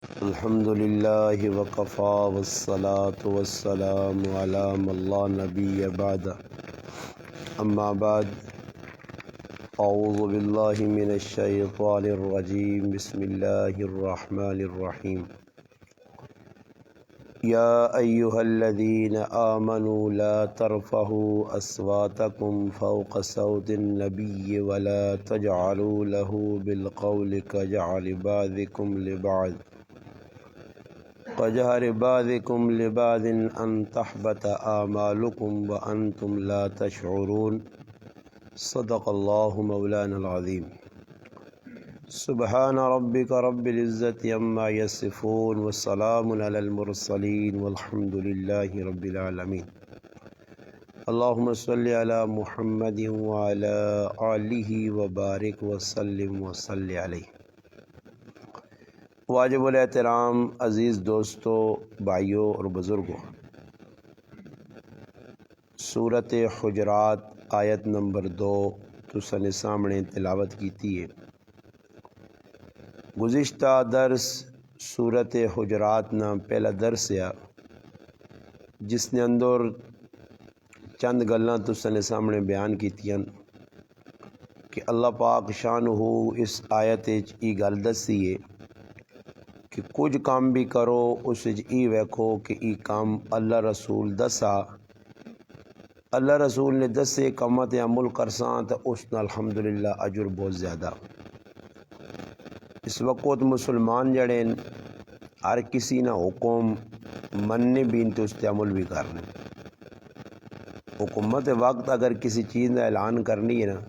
الحمد للہ وکفا والصلاة والسلام علی من لا نبی بعد اما بعد اعوذ باللہ من الشیطان الرجیم بسم اللہ الرحمن الرحیم یا ایہا الذین آمنوا لا ترفعوا اصواتکم فوق صوت النبی ولا تجعلوا له بالقول كجعل بعضكم لبعض ان تحبط اعمالكم وانتم لا تشعرون صدق اللہ مولانا العظیم سبحان ربک رب العزت عما یصفون والسلام علی المرسلین والحمد للہ رب العالمین اللہم صلی علی محمد وعلی آلہ وبارک وسلم وصلی علیہ۔ واجب الاحترام عزیز دوستو، بھائیوں اور بزرگوں، سورۃ حجرات آیت نمبر 2 تسانے سامنے تلاوت کیتی ہے۔ گزشتہ درس سورۃ حجرات نا پہلا درس ہے جس نے اندر چند گلاں تسانے سامنے بیان کیتیاں کہ اللہ پاک شانہ اس آیت وچ ای گل دسی ہے کہ کچھ کام بھی کرو اس ای ویکھو کہ ای کام اللہ رسول دسا، اللہ رسول نے دسے کاماں تے عمل کرساں تو اس نال الحمدللہ اجر بہت زیادہ۔ اس وقت مسلمان جڑے ہر کسی نہ حکم مننے بھی تو اس تے عمل بھی کرنے۔ حکومت وقت اگر کسی چیز کا اعلان کرنی ہے نا،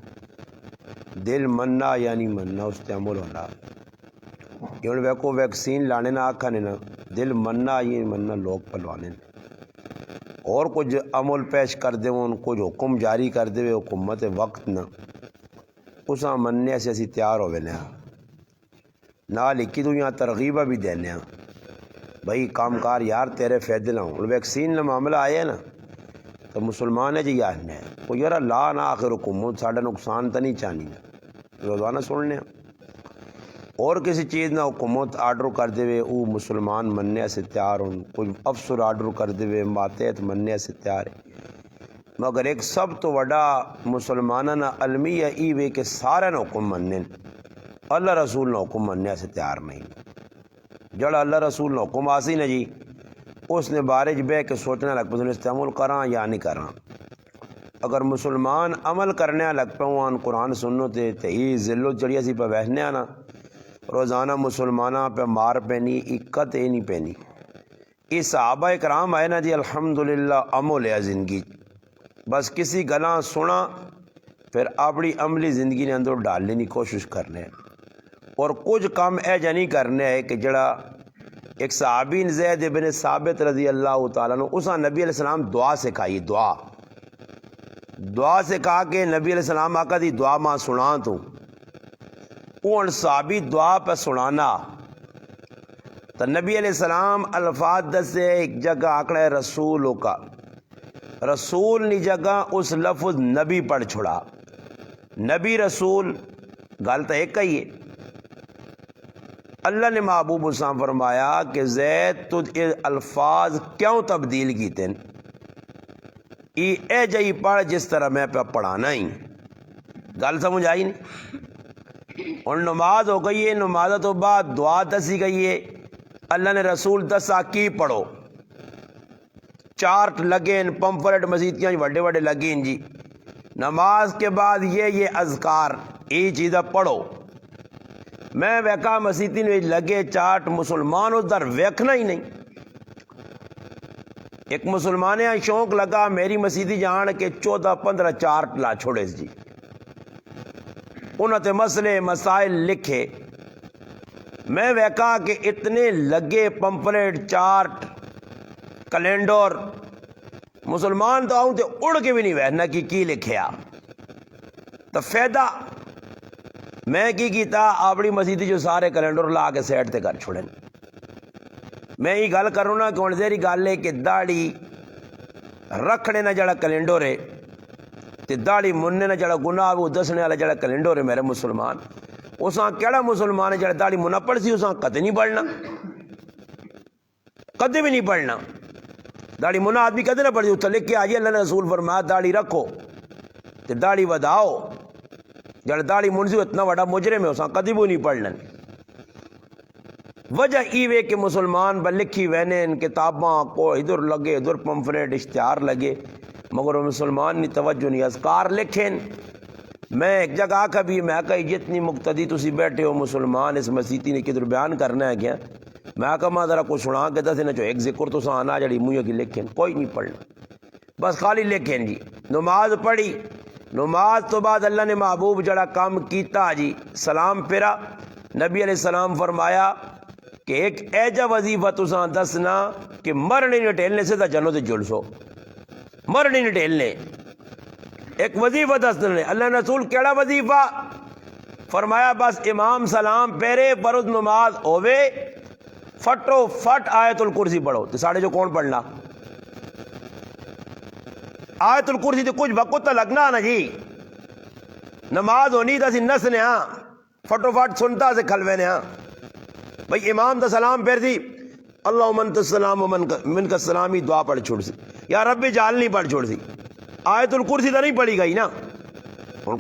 دل مننا یعنی مننا، اس تے عمل ہونا۔ یہ ویکو ویکسین لانے نہ آکھانے نا، دل مننا یہ مننا لوگ پلوانے اور کچھ عمل پیش کر دے ان کچھ حکم جاری کر دے حکومت وقت نہ اساں مننے سے اسی تیار ہوئے نال لکھی تو یہاں ترغیبہ بھی دینے ہیں بھائی کام کار یار تیرے فائدے نہ ہوں۔ ویکسین کا معاملہ آیا نا تو مسلمان ہے جی یار نے وہ یار لا نہ آخر حکومت ساڈا نقصان تو نہیں چاہنی روزانہ سننے اور کسی چیز نہ حکومت آرڈر کر دے وہ مسلمان مننے سے تیار ہوں، کچھ افسر آرڈر کر دے ماتحت مننے سے تیار ہے، مگر ایک سب تو وڈا مسلمانہ نہ المیہ ای وے کہ سارے نہ حکم مننے، اللہ رسول نہ حکم مننے سے تیار نہیں۔ جڑا اللہ رسول نہ حکم آسی نا جی اس نے بارج بے کے سوچنے لگ پہ اس عمل کراں یا نہیں کراں۔ اگر مسلمان عمل کرنے لگ پہ قرآن سنو تے ہی ذلت چڑیا سی پہ بیٹھنے آنا روزانہ مسلمانہ پہ مار پینی اکت نہیں پینی۔ اس صحابہ اکرام آئے نا جی الحمدللہ عمل ہے زندگی، بس کسی گلاں سنا پھر اپنی عملی زندگی نے اندر ڈالنے کی کوشش کرنے اور کچھ کام ایجا نہیں کرنے ہے کہ جڑا ایک صحابی زید بن ثابت رضی اللہ تعالیٰ عنہ اسا نبی علیہ السلام دعا سکھائی، دعا سکھا کے نبی علیہ السلام آقا دی دعا ماں سنا تو اون صحابی دعا پہ سنانا تو نبی علیہ السلام الفاظ دسے ایک جگہ آکڑا رسولوں کا رسول نی جگہ اس لفظ نبی پڑھ چھڑا، نبی رسول گل تو ایک ہی ہے۔ اللہ نے محبوب اسلام فرمایا کہ زید تجھ الفاظ کیوں تبدیل کیتے اے جئی پڑھ جس طرح میں پہ پڑھانا ہی، گل سمجھ آئی نہیں؟ اور نماز ہو گئی ہے، نماز تو بعد دعا دسی گئی ہے، اللہ نے رسول دسا کی پڑھو، چارٹ لگے ان پمفلٹ مسیتیاں وڈے وڈے لگے ان جی نماز کے بعد یہ اذکار یہ چیزیں پڑھو۔ میں ویکا مسیتی نے لگے چارٹ مسلمان ادھر ویکھنا ہی نہیں۔ ایک مسلمان شوق لگا میری مسیتی جان کے 14-15 چارٹ لا چھوڑے جی انہوں تے مسئلے مسائل لکھے، میں ویکا کہ اتنے لگے پمفلیٹ چارٹ کیلنڈر مسلمان تو آؤں تے اڑ کے بھی نہیں ویکھنا کی لکھیا تو فائدہ میں کی کیتا اپنی مسیدی جو سارے کیلنڈر لا کے سیٹ تے کر چھوڑیں۔ میں یہ گل کروں نا کہ ہن تیری گل ہے کہ داڑھی رکھنے نہ جڑا کیلنڈر ہے تے داڑھی مننے نہ جڑا گناہ وہ دسنے والا جڑا کیلنڈر ہے میرے مسلمان اساں کیڑا مسلمان ہے جڑا داڑھی منہ پڑ سی اساں کتے نہیں بڑھنا کدی بھی نہیں پڑھنا. داڑھی منا آدمی کدے نہ پڑھ اتنے لکھ کے آ جائے اللہ نے رسول فرمایا داڑھی رکھو تے داڑھی وداؤ. جڑ داڑھی منسی اتنا بڑا مجرم ہے اساں کدی بھی نہیں پڑھ لین. وجہ ایوے کہ مسلمان با لکھی وینے کتاباں کو ادھر لگے ادھر پمفلیٹ اشتہار لگے مگر وہ مسلمان نہیں توجہ نہیں. اذکار لکھیں. میں ایک جگہ آکھا بھی میں کہا جتنی مقتدی تسی بیٹھے ہو مسلمان اس مسیتی نے کدھر بیان کرنا ہے کیا میں کہا ماں ذرا کو سنا کے دس جو ایک ذکر تو آنا جڑی منہ کی لکھیں کوئی نہیں پڑھنا بس خالی لکھیں جی. نماز پڑھی نماز تو بعد اللہ نے محبوب جڑا کام کیتا جی سلام پھرا. نبی علیہ السلام فرمایا کہ ایک ایجا وظیفہ تساں دسنا کہ مرنے نہیں ٹھیلنے سے تا جنوں تے جلسو مرنے نہیں ٹھیلنے. ایک وظیفہ دسنے اللہ رسول کیڑا وظیفہ فرمایا بس امام سلام پہرے فرض نماز ہووے فٹو فٹ آیت الکرسی پڑھو. تو ساڑھے جو کون پڑھنا آیت الکرسی تو کچھ وقت لگنا نا جی. نماز ہونی تا سی نسنے ہاں فٹو فٹ سنتا سے کھلوے نے ہاں بھئی امام دا سلام پھر دی اللہم انت السلام و من کا السلامی دعا پڑھ چھوڑ سی یا رب جعل نہیں پڑھ چھوڑ سی. آیت الکرسی تو نہیں پڑھی گئی نا.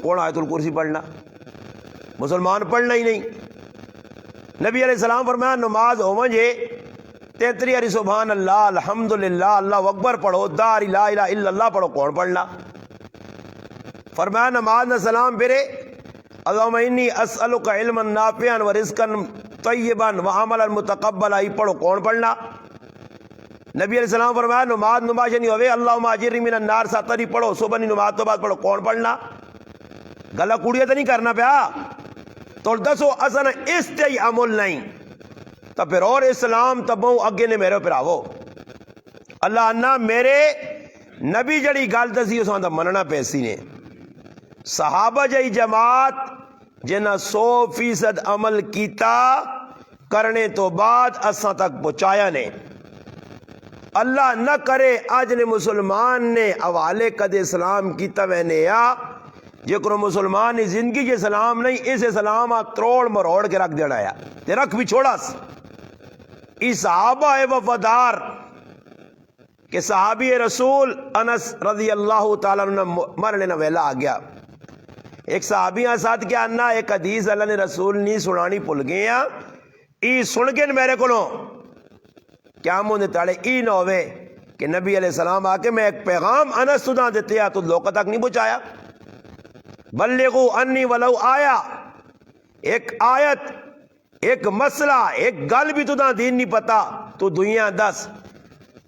کون آیت الکرسی پڑھنا مسلمان پڑھنا ہی نہیں. نبی علیہ السلام فرمایا نماز ہو مجھے 33 علی سبحان اللہ الحمدللہ اللہ اکبر پڑھو لا الہ الا اللہ پڑھو کون پڑھنا. فرمایا نماز نہ سلام پھرے اللہم انی اسألک علما نافعا و رزقا طیبا و عملا متقبلا ہی پڑھو کون پڑھنا. نبی علیہ السلام فرمایا نماز نہیں ہوئے اللہم اجرنی من النار ساتری پڑھو صبح نہیں نماز تو بعد پڑھو کون پڑھنا. گلا کوڑیا تو نہیں کرنا پیا تو دسو اصلا اس تے ہی عمل نہیں تو پھر اور اسلام تبوں اگے نے میرے پراو اللہ انا میرے نبی جڑی گل دسی اس دا مننا پیسی نے. صحابہ جئی جماعت جنہ 100% عمل کیتا کرنے تو بعد اساں تک پہنچایا نے. اللہ نہ کرے آج نے مسلمان نے حوالے قد اسلام کیتا وینے یا جکرو مسلمان نے زندگی کے سلام نہیں اس اسلام تروڑ مروڑ کے رکھ دینا یا تے رکھ بھی چھوڑا س. اس صحابہ وفادار کہ صحابی رسول انس رضی اللہ تعالیٰ عنہ مرنے نہ ویلا آ گیا. ایک صحابی ساتھ کیا انا ایک حدیث اللہ نے رسول نہیں سنانی پل گئے ہیں ای سن کے میرے کو کیا مجھے تاڑے ای نہ ہوئے کہ نبی علیہ السلام آ کے میں ایک پیغام انس سنا دیتے ہیں تو لوگوں تک نہیں پہنچایا. بلغو انی ولو آیا ایک آیت ایک مسئلہ ایک گل بھی تو دین نہیں پتا تو دنیا دس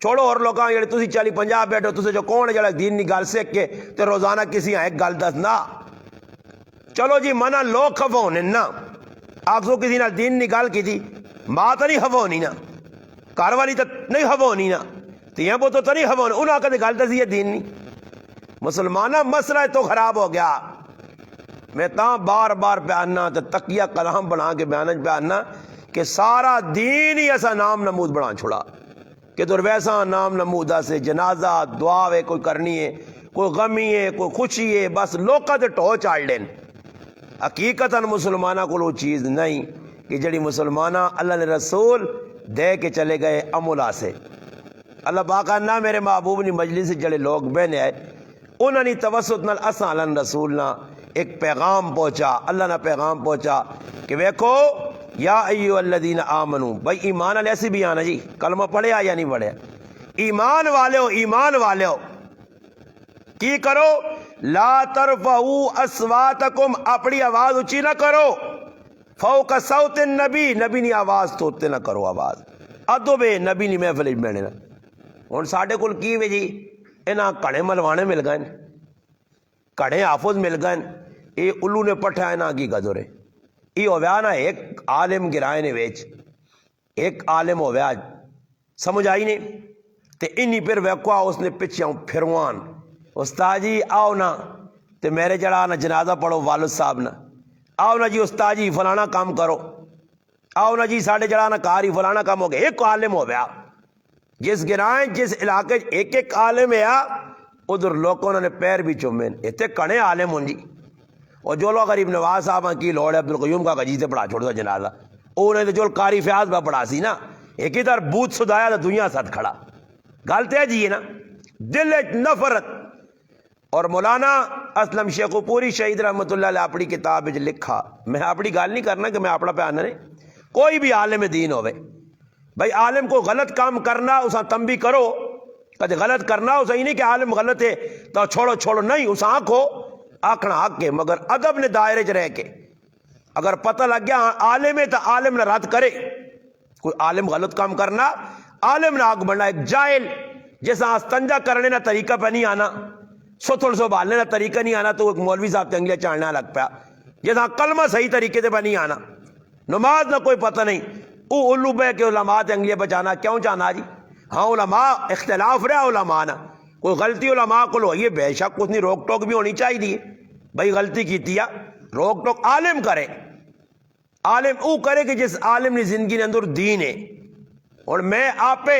چھوڑو اور لوگاں جڑے تسی 40-50 بیٹھو تسی جو کون ہے جڑا دین نہیں گل سیکھ کے تے روزانہ کسی ایک گل دس نہ چلو جی منع لوگ خفا ہونے نا آخسو کسی نہ دین نہیں گل کی تھی ماں تو نہیں خفا ہونی نا گھر والی تو نہیں خفا ہونی نا تیاں بو تو نہیں خفا ہونی انہوں آکھا گل دسی ہے دین نہیں. مسلمانہ مسئلہ تو خراب ہو گیا. میں تاں بار بار بیاننا تے تقیہ کلام بنا کے بیانج بیاننا کہ سارا دین ہی ایسا نام نمود بنا چھوڑا کہ در ویسا نام نمودہ سے جنازہ دعا ہے کوئی کرنی ہے کوئی غمی ہے کوئی خوشی ہے بس لوکا تے ٹو چاڑ لین. حقیقتاً مسلمانہ کو وہ چیز نہیں کہ جڑی مسلمانہ اللہ نے رسول دے کے چلے گئے عملہ سے. اللہ باقا نہ میرے محبوب نے مجلس سے جڑے لوگ بہنے آئے انہوں نے توسط نال اساں اللہ رسول نہ ایک پیغام پہنچا اللہ نہ پیغام پہنچا کہ ویکھو یا ایو الذین آمنو بھائی ایمان والے ایسی بھی آنا جی کلمہ پڑھیا یا نہیں پڑھیا ایمان والے ہو کی کرو لا ترفعوا اصواتکم اپنی آواز اونچی نہ کرو فوق صوت النبی نبی نی آواز توتے نہ کرو آواز ادب نبی نی محفل بہنے نہ. ہن ساڈے کول کی وے جی انہاں کڑے ملوانے مل گئے کڑے حافظ مل گئے یہ الو نے پٹھا ہے نا کی گدورے یہ ہویا نا ایک عالم گرائے نے ویچ ایک عالم ہویا سمجھ آئی نہیں تے انی پھر ویکوا اس نے پچھے پھروان استاد جی آؤ نا تے میرے جڑا نا جنازہ پڑھو والد صاحب نا آؤ نا جی استاد جی فلانا کام کرو آؤ نا جی ساڑھے جڑا نا کاری فلانا کام ہو گیا ایک عالم ہو گیا جس گرائیں جس علاقے ایک ایک عالم ہے ادھر لوگوں نے پیر بھی چومین اتنے کڑے عالم ہوں جی اور جو لوگ غریب نواز صاحب کی لوڑ ہے عبدالقیوم کا جی سے پڑھا چھوڑ دو جنازہ انہیں تو جو قاری فیاض با پڑھا سی نا ایک ادھر بوت سدایا تو دنیا ساتھ کھڑا. گل تے جی ہے نا, دل نفرت. اور مولانا اسلم شیخ پوری شہید رحمۃ اللہ علیہ اپنی کتاب لکھا, میں اپنی گل نہیں کرنا کہ میں اپنا پہ آنا نہیں, کوئی بھی عالم دین ہوئے بھائی, عالم کو غلط کام کرنا اسا تنبیہ کرو, کدے غلط کرنا اسا ہی نہیں کہ عالم غلط ہے تو چھوڑو نہیں, اسا آنکھو آکھنا حق ہے, مگر ادب نے دائرے چ رہ کے اگر پتہ لگ گیا عالم ہے تو عالم نہ رد کرے. کوئی عالم غلط کام کرنا, عالم نہ آگ بڑھنا. ایک جاہل جیسا استنجا کرنے نہ طریقہ پہ نہیں آنا, ستھڑ سنبھالنے نہ طریقہ نہیں آنا, تو ایک مولوی صاحب تے انگلیاں چاڑنا لگ پیا. جیسا کلمہ صحیح طریقے سے پہ نہیں آنا, نماز نہ کوئی پتہ نہیں, او الو بے کے علماء تے انگلیاں بچانا کیوں چاہنا جی. ہاں علماء اختلاف رہا علماء نا, کوئی غلطی علماء کو لو یہ بے شک اتنی روک ٹوک بھی ہونی چاہیے بھائی, غلطی کیتی ہے روک ٹوک عالم کرے, عالم او کرے کہ جس عالم نے زندگی نے اندر دین ہے. اور میں آپ پہ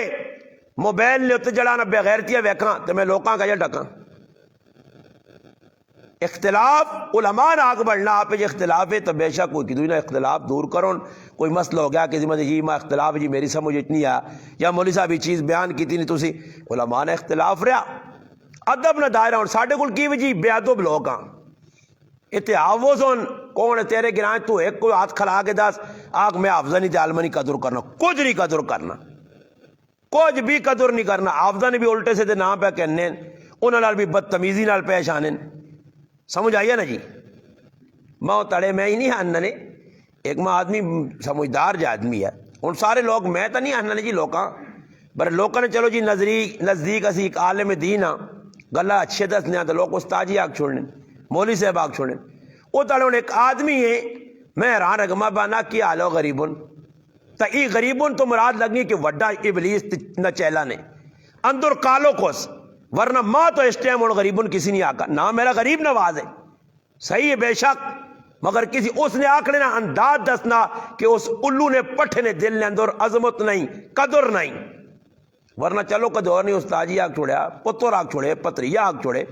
موبائل نے اتنے جڑانا بغیرتیاں ویکھاں تو میں لوکاں کا جا ڈکاں. اختلاف علماء نہ آگ بڑھنا, آپ پہ جو اختلاف ہے تو بے شک کوئی کدوئی نہ اختلاف دور کرو. کوئی مسئلہ ہو گیا کہ ذمہ جی میں اختلاف جی میری سمجھ اتنی آ, یا مولوی صاحب یہ چیز بیان کی تھی نہیں تسی, علماء نے اختلاف رہا ادب نہ دائرہ. اور ساڈے کول کی وجہ بے ادب لوگ ہاں, اتحافظ کون ہے تیرے گرائیں, تو ایک کوئی ہاتھ کھلا کے دس آگ میں حافظہ نہیں تے عالمہ نہیں قدر کرنا, کچھ نہیں قدر کرنا, کچھ بھی قدر نہیں کرنا. حافظہ نے بھی الٹے سے نام پہ کہنے, انہوں نے بھی بدتمیزی نال پیش آنے. سمجھ آئیے نا جی, ماں تڑے میں ہی نہیں آنا نے, ایک ماں آدمی سمجھدار جا آدمی ہے. ان سارے لوگ میں تو نہیں آنا نے جی لوکاں, پر لوکاں نے چلو جی نزدیک اسی ایک عالم دین ہاں, گلا اچھے دسنے تو لوگ استاد جی آگ چھوڑنے, مولوی صاحب آگ چھوڑنے. وہ تڑے ایک آدمی ہے, میں حیران رگما بانا کی آلو غریبن تا ای غریبن تو مراد لگنی کہ وڈا ابلیس نہ چیلا نے اندر کالو کوس, ورنہ ماں تو اس ٹائم غریبن کسی نہیں آکا نا, میرا غریب نواز ہے صحیح ہے بے شک, مگر کسی اس نے آکھنے نا انداز دسنا کہ اس الو نے پٹھے نے دل نے اندر عظمت نہیں قدر نہیں. ورنہ چلو قدر نہیں, استاجی آگ چھوڑیا, پتر آگ چھوڑے, پتری آگ چھوڑے,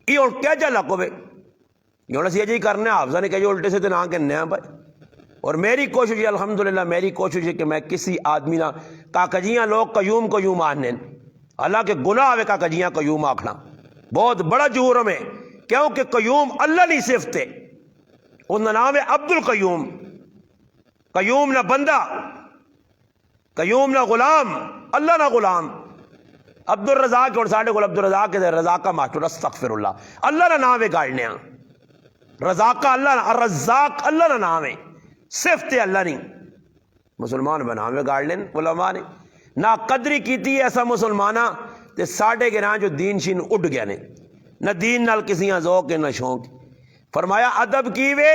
یہ اور کیا جا لکو بے یہ سی جی کرنے حافظہ نے کہ جو الٹے سے تو نہ کہنے ہیں بھائی. اور میری کوشش ہے الحمدللہ, میری کوشش ہے کہ میں کسی آدمی نہ کاکجیاں لوگ قیوم آنے, اللہ کے گناہ ہوئے کاکجیاں قیوم آکھنا بہت بڑا جرم ہے, کیونکہ قیوم اللہ نہیں صفتے, ان کا نام ہے عبد القیوم. قیوم نہ بندہ, قیوم نہ غلام, اللہ نہ غلام. عبد الرزاق اور ساڑھے کو عبد الرزاق کے رزاق کا ماسٹر استغفر اللہ, اللہ نہ نام ہے گاڑنے ہیں, رزاق کا اللہ نہ, الرزاق اللہ نہ نام ہے, صفت اللہ نہیں. مسلمان بنا میں گاڑ لین علماء نے نہ قدری کیتی ایسا مسلمانہ تے ساڑھے گراں جو دین شین اڈ گیا نے, نہ دین نال کسی ذوق نہ شوق. فرمایا ادب کی وے,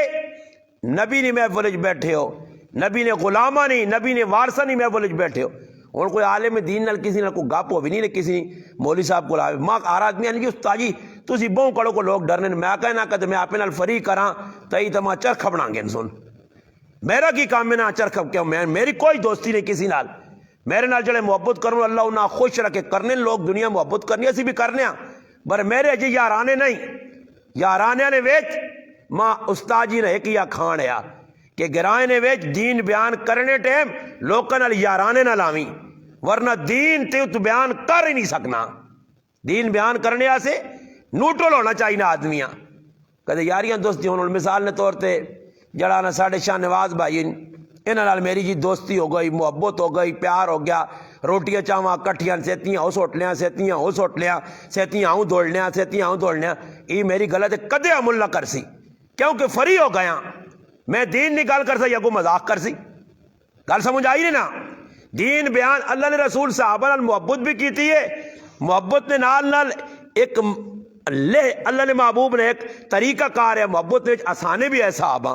نبی نے محفل بیٹھے ہو, نبی نے غلامہ نہیں, نبی نے وارثہ نہیں محفل بیٹھے ہو. اور کوئی عالم دین نال کسی نال کوئی گپ ہو بھی نہیں, کسی مولوی صاحب کو لاوے ماں آر آدمی آنے کی استاجی تسی بہوں کڑو کو لوگ ڈرنے, میں کہنا کہ میں آپ نال فری کراں تئی تما چرخ بنا گے. سن میرا کی کام میں نہ چرخ کیوں, میں میری کوئی دوستی نہیں کسی نال, میرے نال جڑے محبت کروں اللہ انہاں خوش رکھے. کرنے لوگ دنیا محبت کرنی اسی بھی کرنے ہاں, پر میرے اجی یارانے نہیں, یارانے نے ویچ ماں استاد جی نے ایک یا کھان ہے کہ گرائے نے ویچ دین بیان کرنے ٹیم لوکاں نال یارانے نہ لاویں, ورنہ دین تے تو بیان کر ہی نہیں سکنا. دین بیان کرنے سے نوٹرل ہونا چاہیے نا آدمیاں, کدے یاریاں دوستی ہون. مثال نے طور تے جڑا نا ساڑھے شاہ نواز بھائی انہاں نال میری جی دوستی ہو گئی, محبت ہو گئی, پیار ہو گیا, روٹیاں چاواں کٹھیاں سیتیاں اس ہوٹلیاں سیتیاں اس ہوٹلیاں سیتیاں ہوں دوڑنیاں سیتیاں ہوں دوڑنیاں, یہ میری غلط ہے کدے عمل نہ کر سی, کیونکہ فری ہو گیا. میں دین نہیں گل کر سی یا کو مذاق کر سی, گل سمجھ آئی نہیں نا. دین بیان اللہ نے رسول صحابہ نال محبت بھی کیتی ہے, محبت نے نال ایک لے اللہ نے محبوب نے ایک طریقہ کار ہے, محبت نے آسانے بھی ہے صحابہ,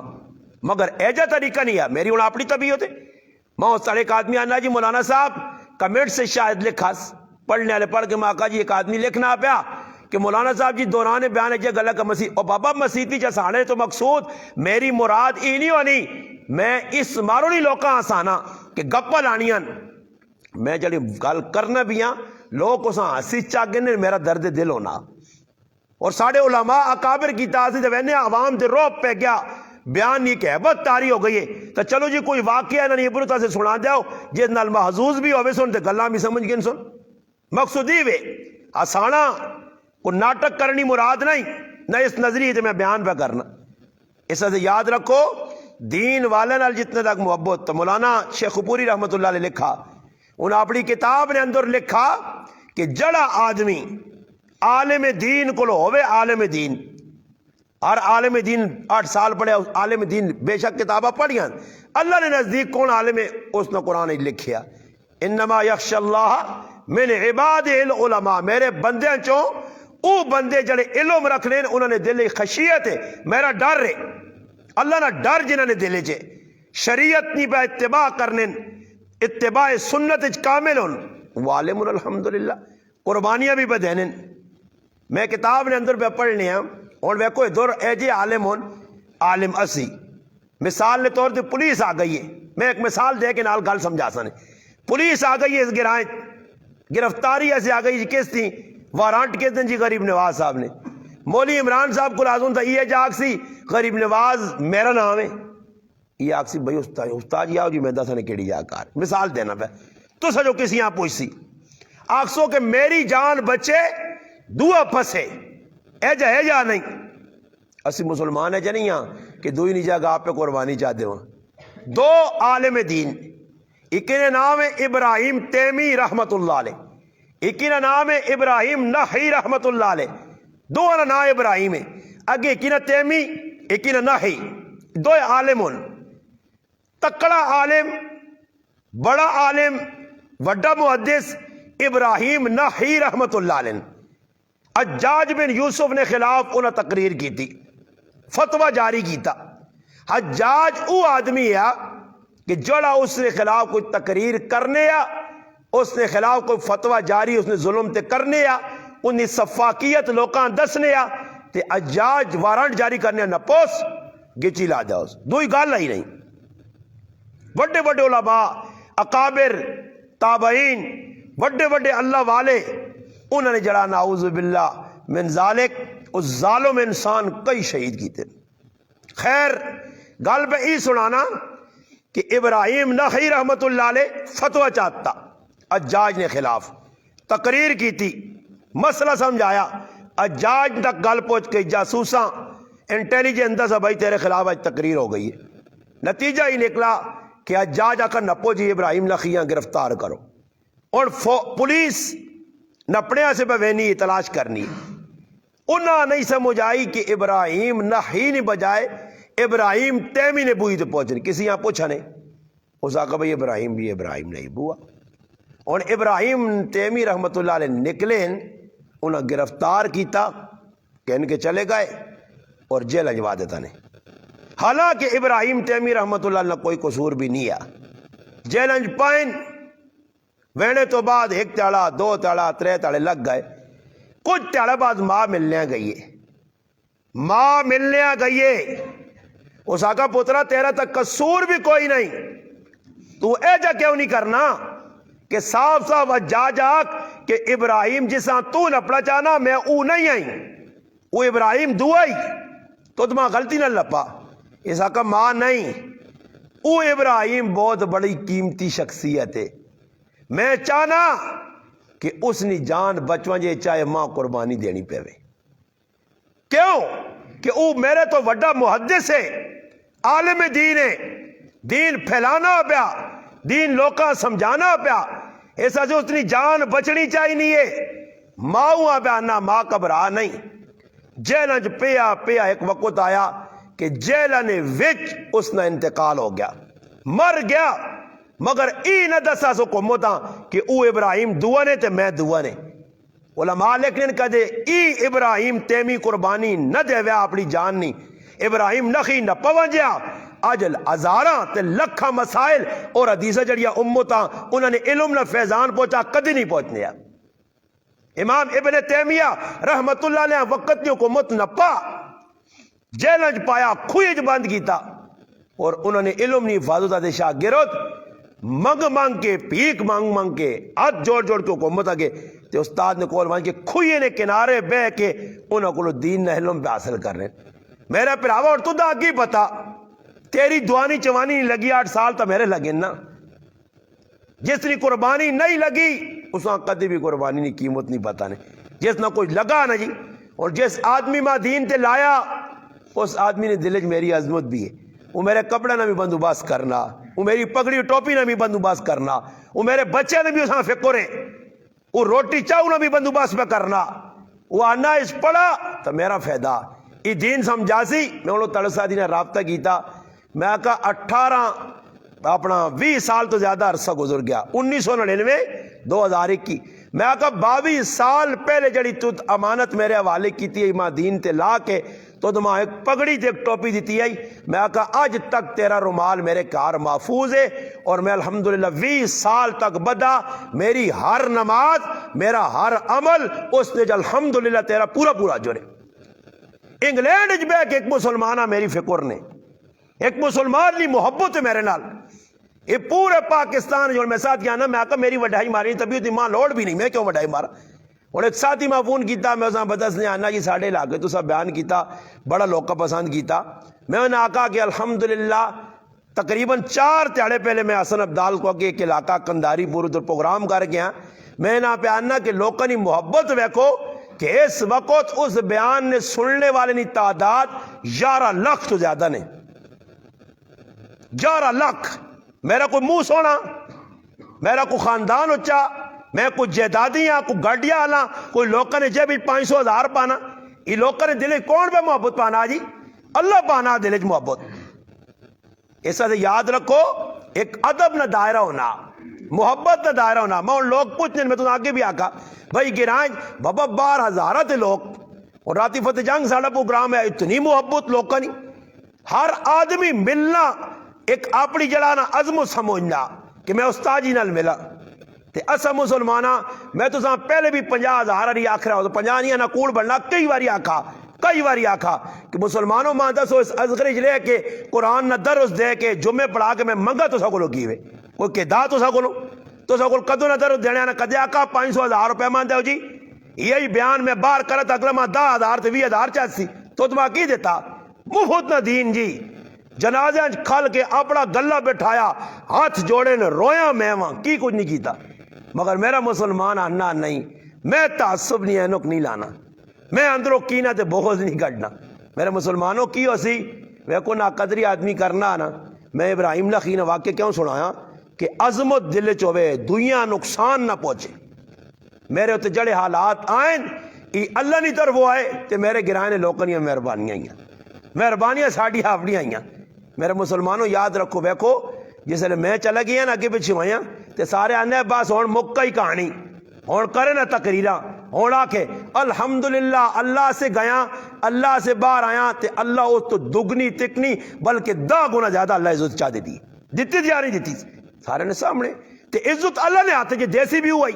مگر ایجا طریقہ نہیں ہے. میری انہوں اپنی طبیعت ہے, میں اس طرح ایک آدمی آنا جی مولانا صاحب کمنٹ سے شاید لکھا پڑھنے والے پڑھ کے میں آقا جی ایک آدمی لکھنا پیا کہ مولانا صاحب جی دوران بیان ہے گلا کا مسیح اور بابا مسیحی چسانے تو مقصود میری مراد ای نہیں ہونی, میں اس مارو نہیں لوکاں آسانا کہ گپا لانیاں, میں جڑی گل کرنا بھی ہاں لوگ اس ہنسی چاگنے میرا درد دل ہونا. اور ساڑھے علماء اکابر کی تاثیر وینے عوام دے روپ پہ گیا, بیان نہیں کہ بہت تاری ہو گئی ہے تو چلو جی کوئی واقعہ نہ عبرت سے سنا جاؤ جس نال محظوظ بھی ہوئے سن تے گلاں بھی سمجھ گئے سن مقصود ہی وے آسانا کو ناٹک کرنی مراد نہیں نہ اس نظریے تے میں بیان پہ کرنا اس سے یاد رکھو دین والے نال جتنے تک محبت تو مولانا شیخ پوری رحمت اللہ علیہ لکھا انہوں اپنی کتاب نے اندر لکھا کہ جڑا آدمی عالم دین کو ہوئے عالم دین ہر عالم دین 8 سال پڑھے عالم دین بے شک کتابہ پڑھیاں اللہ نے نزدیک کون عالم ہے اس نے قرآن لکھیا انما یخشى اللہ من عباد العلماء میرے بندے چوں او بندے جڑے علم رکھنے انہوں نے دل خشیت ہے میرا ڈر ہے اللہ نہ ڈر جنہوں نے دل چے شریعت نہیں پہ اتباع کرنے اتباع سنت کامل ہوں عالم الحمدللہ قربانیاں بھی پہ دینے میں کتاب نے اندر پہ پڑھنے ہیں اور وہ کوئی دور اے جی عالم ہون عالم اسی مثال نے طور پر پولیس آ گئی ہے میں ایک مثال دے کے نال گل سمجھا سنے پولیس آ گئی ہے اس گرائیں گرفتاری ایسے آ گئی جی کس تھی وارانٹ کس دن جی غریب نواز صاحب نے مولی عمران صاحب کو لازم تھا یہ جاگ سی غریب نواز میرا نام ہے یہ آگ سی بھائی استاد جی آؤ جی میں دسانے کیڑی جا کار مثال دینا پہ تو سجو کسی یہاں پوچھ سی آگ سو کہ میری جان بچے دعا پھسے اے جا نہیں اسی مسلمان ہے جا نہیں ہاں کہ دوئی نہیں جاگا آپ پہ قربانی چاہتے ہوں دو عالم دین ایک نے نام ہے ابراہیم تیمی رحمت اللہ علیہ ایک نے نام ہے ابراہیم نحی رحمت اللہ علیہ دو نام ابراہیم ہے اگے ایک نے تیمی ایک نے نحی دو عالم ان تکڑا عالم بڑا عالم وڈا محدث ابراہیم نحی رحمت اللہ علیہ حجاج بن یوسف نے خلاف انہیں تقریر کی تھی فتوہ جاری کیتا حجاج او آدمی ہے کہ جڑا اس نے خلاف کوئی تقریر کرنے یا اس نے خلاف کوئی فتوہ جاری اس نے ظلم تے کرنے یا انہی صفاقیت لوکاں دسنے یا تے حجاج وارنٹ جاری کرنے نہ پوس گچی لا جاؤ دوئی گال ہی نہیں بڑے بڑے علماء اکابر تابعین بڑے بڑے اللہ والے انہوں نے جڑا نعوذ باللہ من ذالک اس ظالم انسان کئی شہید کیتے خیر گل پہ ای سنانا کہ ابراہیم نحی رحمت اللہ علیہ فتوہ چاہتا حجاج نے خلاف تقریر کی تھی مسئلہ سمجھایا حجاج تک گل پہنچ گئی جاسوساں انٹیلیجنس بھائی تیرے خلاف آج تقریر ہو گئی ہے نتیجہ ہی نکلا کہ حجاج آکر نپو جی ابراہیم نحیاں گرفتار کرو اور پولیس نپڑے سے بوینی تلاش کرنی انہاں نہیں سمجھ آئی کہ ابراہیم نحی نے بجائے ابراہیم تیمی نے بوئی تو پہنچنی کسی یہاں پوچھا نہیں اس آقا بھئی ابراہیم بھی ابراہیم نہیں بوا اور ابراہیم تیمی رحمت اللہ علیہ نکلے انہاں گرفتار کیتا کہ ان کے چلے گئے اور جیل انجوا دیتا نے حالانکہ ابراہیم تیمی رحمت اللہ علیہ کوئی قصور بھی نہیں ہے جیل انج پائن وینے تو بعد ایک تیڑا دو تیڑا ترے تیڑے لگ گئے کچھ تیڑا بعد ماں ملنے گئیے اس آقا پترا تیرا تک قصور بھی کوئی نہیں تو ایجا کیوں نہیں کرنا کہ صاف صاف جاگ کہ ابراہیم جساں تو نپڑا چاہنا میں او نہیں آئی وہ ابراہیم دعائی تو تمہاں غلطی نہ لپا اس آقا ماں نہیں او ابراہیم بہت بڑی قیمتی شخصیت ہے میں چاہنا کہ اس نے جان بچوان جے چاہے ماں قربانی دینی پہ وے کیوں کہ او میرے تو وڈا محدث ہے عالم دین ہے دین پھیلانا پیا دین لوکاں سمجھانا پیا ایسا جو اتنی جان بچنی چاہی نہیں ہے ماں پیا نہ ماں قبرا نہیں جیلنج پیا ایک وقت آیا کہ جیلن وچ اس نے انتقال ہو گیا مر گیا مگر ای نہ دسا سو کو متا کہ او ابراہیم دعا نے تے میں دعا نے علماء لیکن کدے ای ابراہیم تیمی قربانی نہ دے ویا اپنی جان نہیں ابراہیم نخی نہ پونجیا اجل ہزاراں تے لکھاں مسائل اور حدیثہ جڑیا امتاں انہوں نے علم نہ فیضان پہنچا کدی نہیں پہنچنے امام ابن تیمیہ رحمت اللہ علیہ وقت کی حکومت نہ پا جیلنج پایا کھوئج بند کیتا اور انہوں نے علم نہیں حفاظت دے شاگرد منگ کے پیک مانگ کے ہاتھ جوڑ کے حکومت آگے تے استاد نے کول مان کے کھوئے نے کنارے بہ کے انہوں کو دین نہ علم پہ حاصل کر رہے میرا پراوا اور تو دا کی پتا تیری دوانی چوانی نہیں لگی 8 سال تو میرے لگے نا. جس نے قربانی نہیں لگی اس نے کدی بھی قربانی نہیں قیمت نہیں پتا نہیں. جس نہ کوئی لگا نا جی، اور جس آدمی ماں دین تے لایا اس آدمی نے دل چ میری عظمت بھی ہے. وہ میرے کپڑے نہ بھی بندوبست کرنا، وہ میری پگڑی ٹوپی نہ بھی بندوبست کرنا، وہ میرے بچے نے بھی اس فکر ہے، وہ روٹی چاؤ نہ بھی بندوبست پہ کرنا. وہ آنا اس پڑا تو میرا فائدہ یہ دین سمجھا سی. میں انہوں تڑسا دی نے رابطہ کیتا، میں کہا 20 سال تو زیادہ عرصہ گزر گیا، 1999 2021. میں کہا 22 سال پہلے جڑی تو امانت میرے حوالے کیتی ہے ماں دین تے لا کے تو ماں ایک پگڑی تے ایک ٹوپی دیتی ہے. میں کہا اج تک تیرا رومال میرے کار محفوظ ہے، اور میں الحمدللہ 20 سال تک بدا میری ہر نماز میرا ہر عمل اس نے الحمدللہ تیرا پورا پورا جڑے. انگلینڈ وچ بیٹھ کے ایک مسلمانہ میری فکر نے، ایک مسلمان لی محبت ہے میرے نال. یہ پورے پاکستان جو میں ساتھ گیا نا، میں کہا میری وڈائی ماری طبیعت ماں لوڑ بھی نہیں، میں کیوں وڈائی مارا. اور ایک ساتھی میں فون کیتا، میں اساں بدس نے آنا جی ساڑھے علاقے تو سب بیان کیتا، بڑا لوگا پسند کیتا. میں انہیں آکا کہ الحمدللہ تقریباً 4 تیاڑے پہلے میں حسن عبدال کو کہ ایک علاقہ کنداری پور ادھر پروگرام کر گیا. میں نہ پہ آنا کہ لوگوں کی محبت ویکھو کہ اس وقت اس بیان نے سننے والے کی تعداد 11 لاکھ تو زیادہ نے. 11 لاکھ. میرا کوئی منہ سونا، میرا کوئی خاندان اچا، میں کوئی جائیدادیاں کوئی گاڑیاں آنا، کوئی لوگوں نے جب 500,000 پانا. یہ لوگوں نے دل کون پہ محبت پانا جی؟ اللہ پانا دل چ محبت. ایسا سے یاد رکھو، ایک ادب نہ دائرہ ہونا، محبت نہ دائرہ ہونا. میں ان لوگ پوچھنے میں تو آگے بھی آکا بھائی گرائیں بابا 12,000 تھے لوگ، اور راتی فتح جنگ ساڑھا پروگرام ہے. اتنی محبت لوگوں نہیں، ہر آدمی ملنا ایک اپنی جڑانا عزم سمجھنا کہ میں استاد جی نال ملا. تے اسا مسلمانہ میں تو پہلے بھی 50,000 والی آکھ رہا ہوں، تو 50 نہیں نہ کوڑ بڑھنا کئی باری آکھا کہ مسلمانوں ماں دسو اس ازغری لے کے قرآن نہ درس دے کے جمعے پڑھا کے میں منگا تو سکولو کی وے کوئی کہ دا تو سکول کدو نہ درس دینے نہ کدے آکا 500,000 روپے مان دے جی. یہی بیان میں بار کرتا اگلا ماں 10,000 تے 20,000 چاہتی تو تمہاں کی دیتا مفت نہ دین جی. جنازہ کھل کے اپنا گلہ بٹھایا، ہاتھ جوڑے نے رویا میں وہاں کی کچھ نہیں کیتا. مگر میرا مسلمان آنا نہیں، میں تعصب نہیں اینک نہیں لانا، میں اندروں کینہ تے بغض نہیں کٹنا. میرے مسلمانوں کی ہو سی وہ کو ناقدری آدمی کرنا نا. میں ابراہیم لخی نے واقعہ کیوں سنایا کہ عظمت دل چوے دنیا نقصان نہ پہنچے. میرے اتنے جڑے حالات آئیں یہ اللہ نہیں طرف آئے تے میرے گرائے نے لوگوں نے مہربانیاں ساڑی اپنی آئیاں. میرے مسلمانوں یاد رکھو ویکھو جس لئے میں چلا گیا نا اگے پچھے ہوئیاں تے سارے آنے بس ہون مکہ ہی کہانی ہون کرے نا تقریرہ ہون آکے الحمدللہ اللہ سے گیا اللہ سے باہر آیا تے اللہ اس تو دگنی تکنی بلکہ 10 گنا زیادہ اللہ عزت چاہ دیتی یا نہیں دیتی سارے نے سامنے تے عزت اللہ نے آتے جی دیسی بھی ہوئی.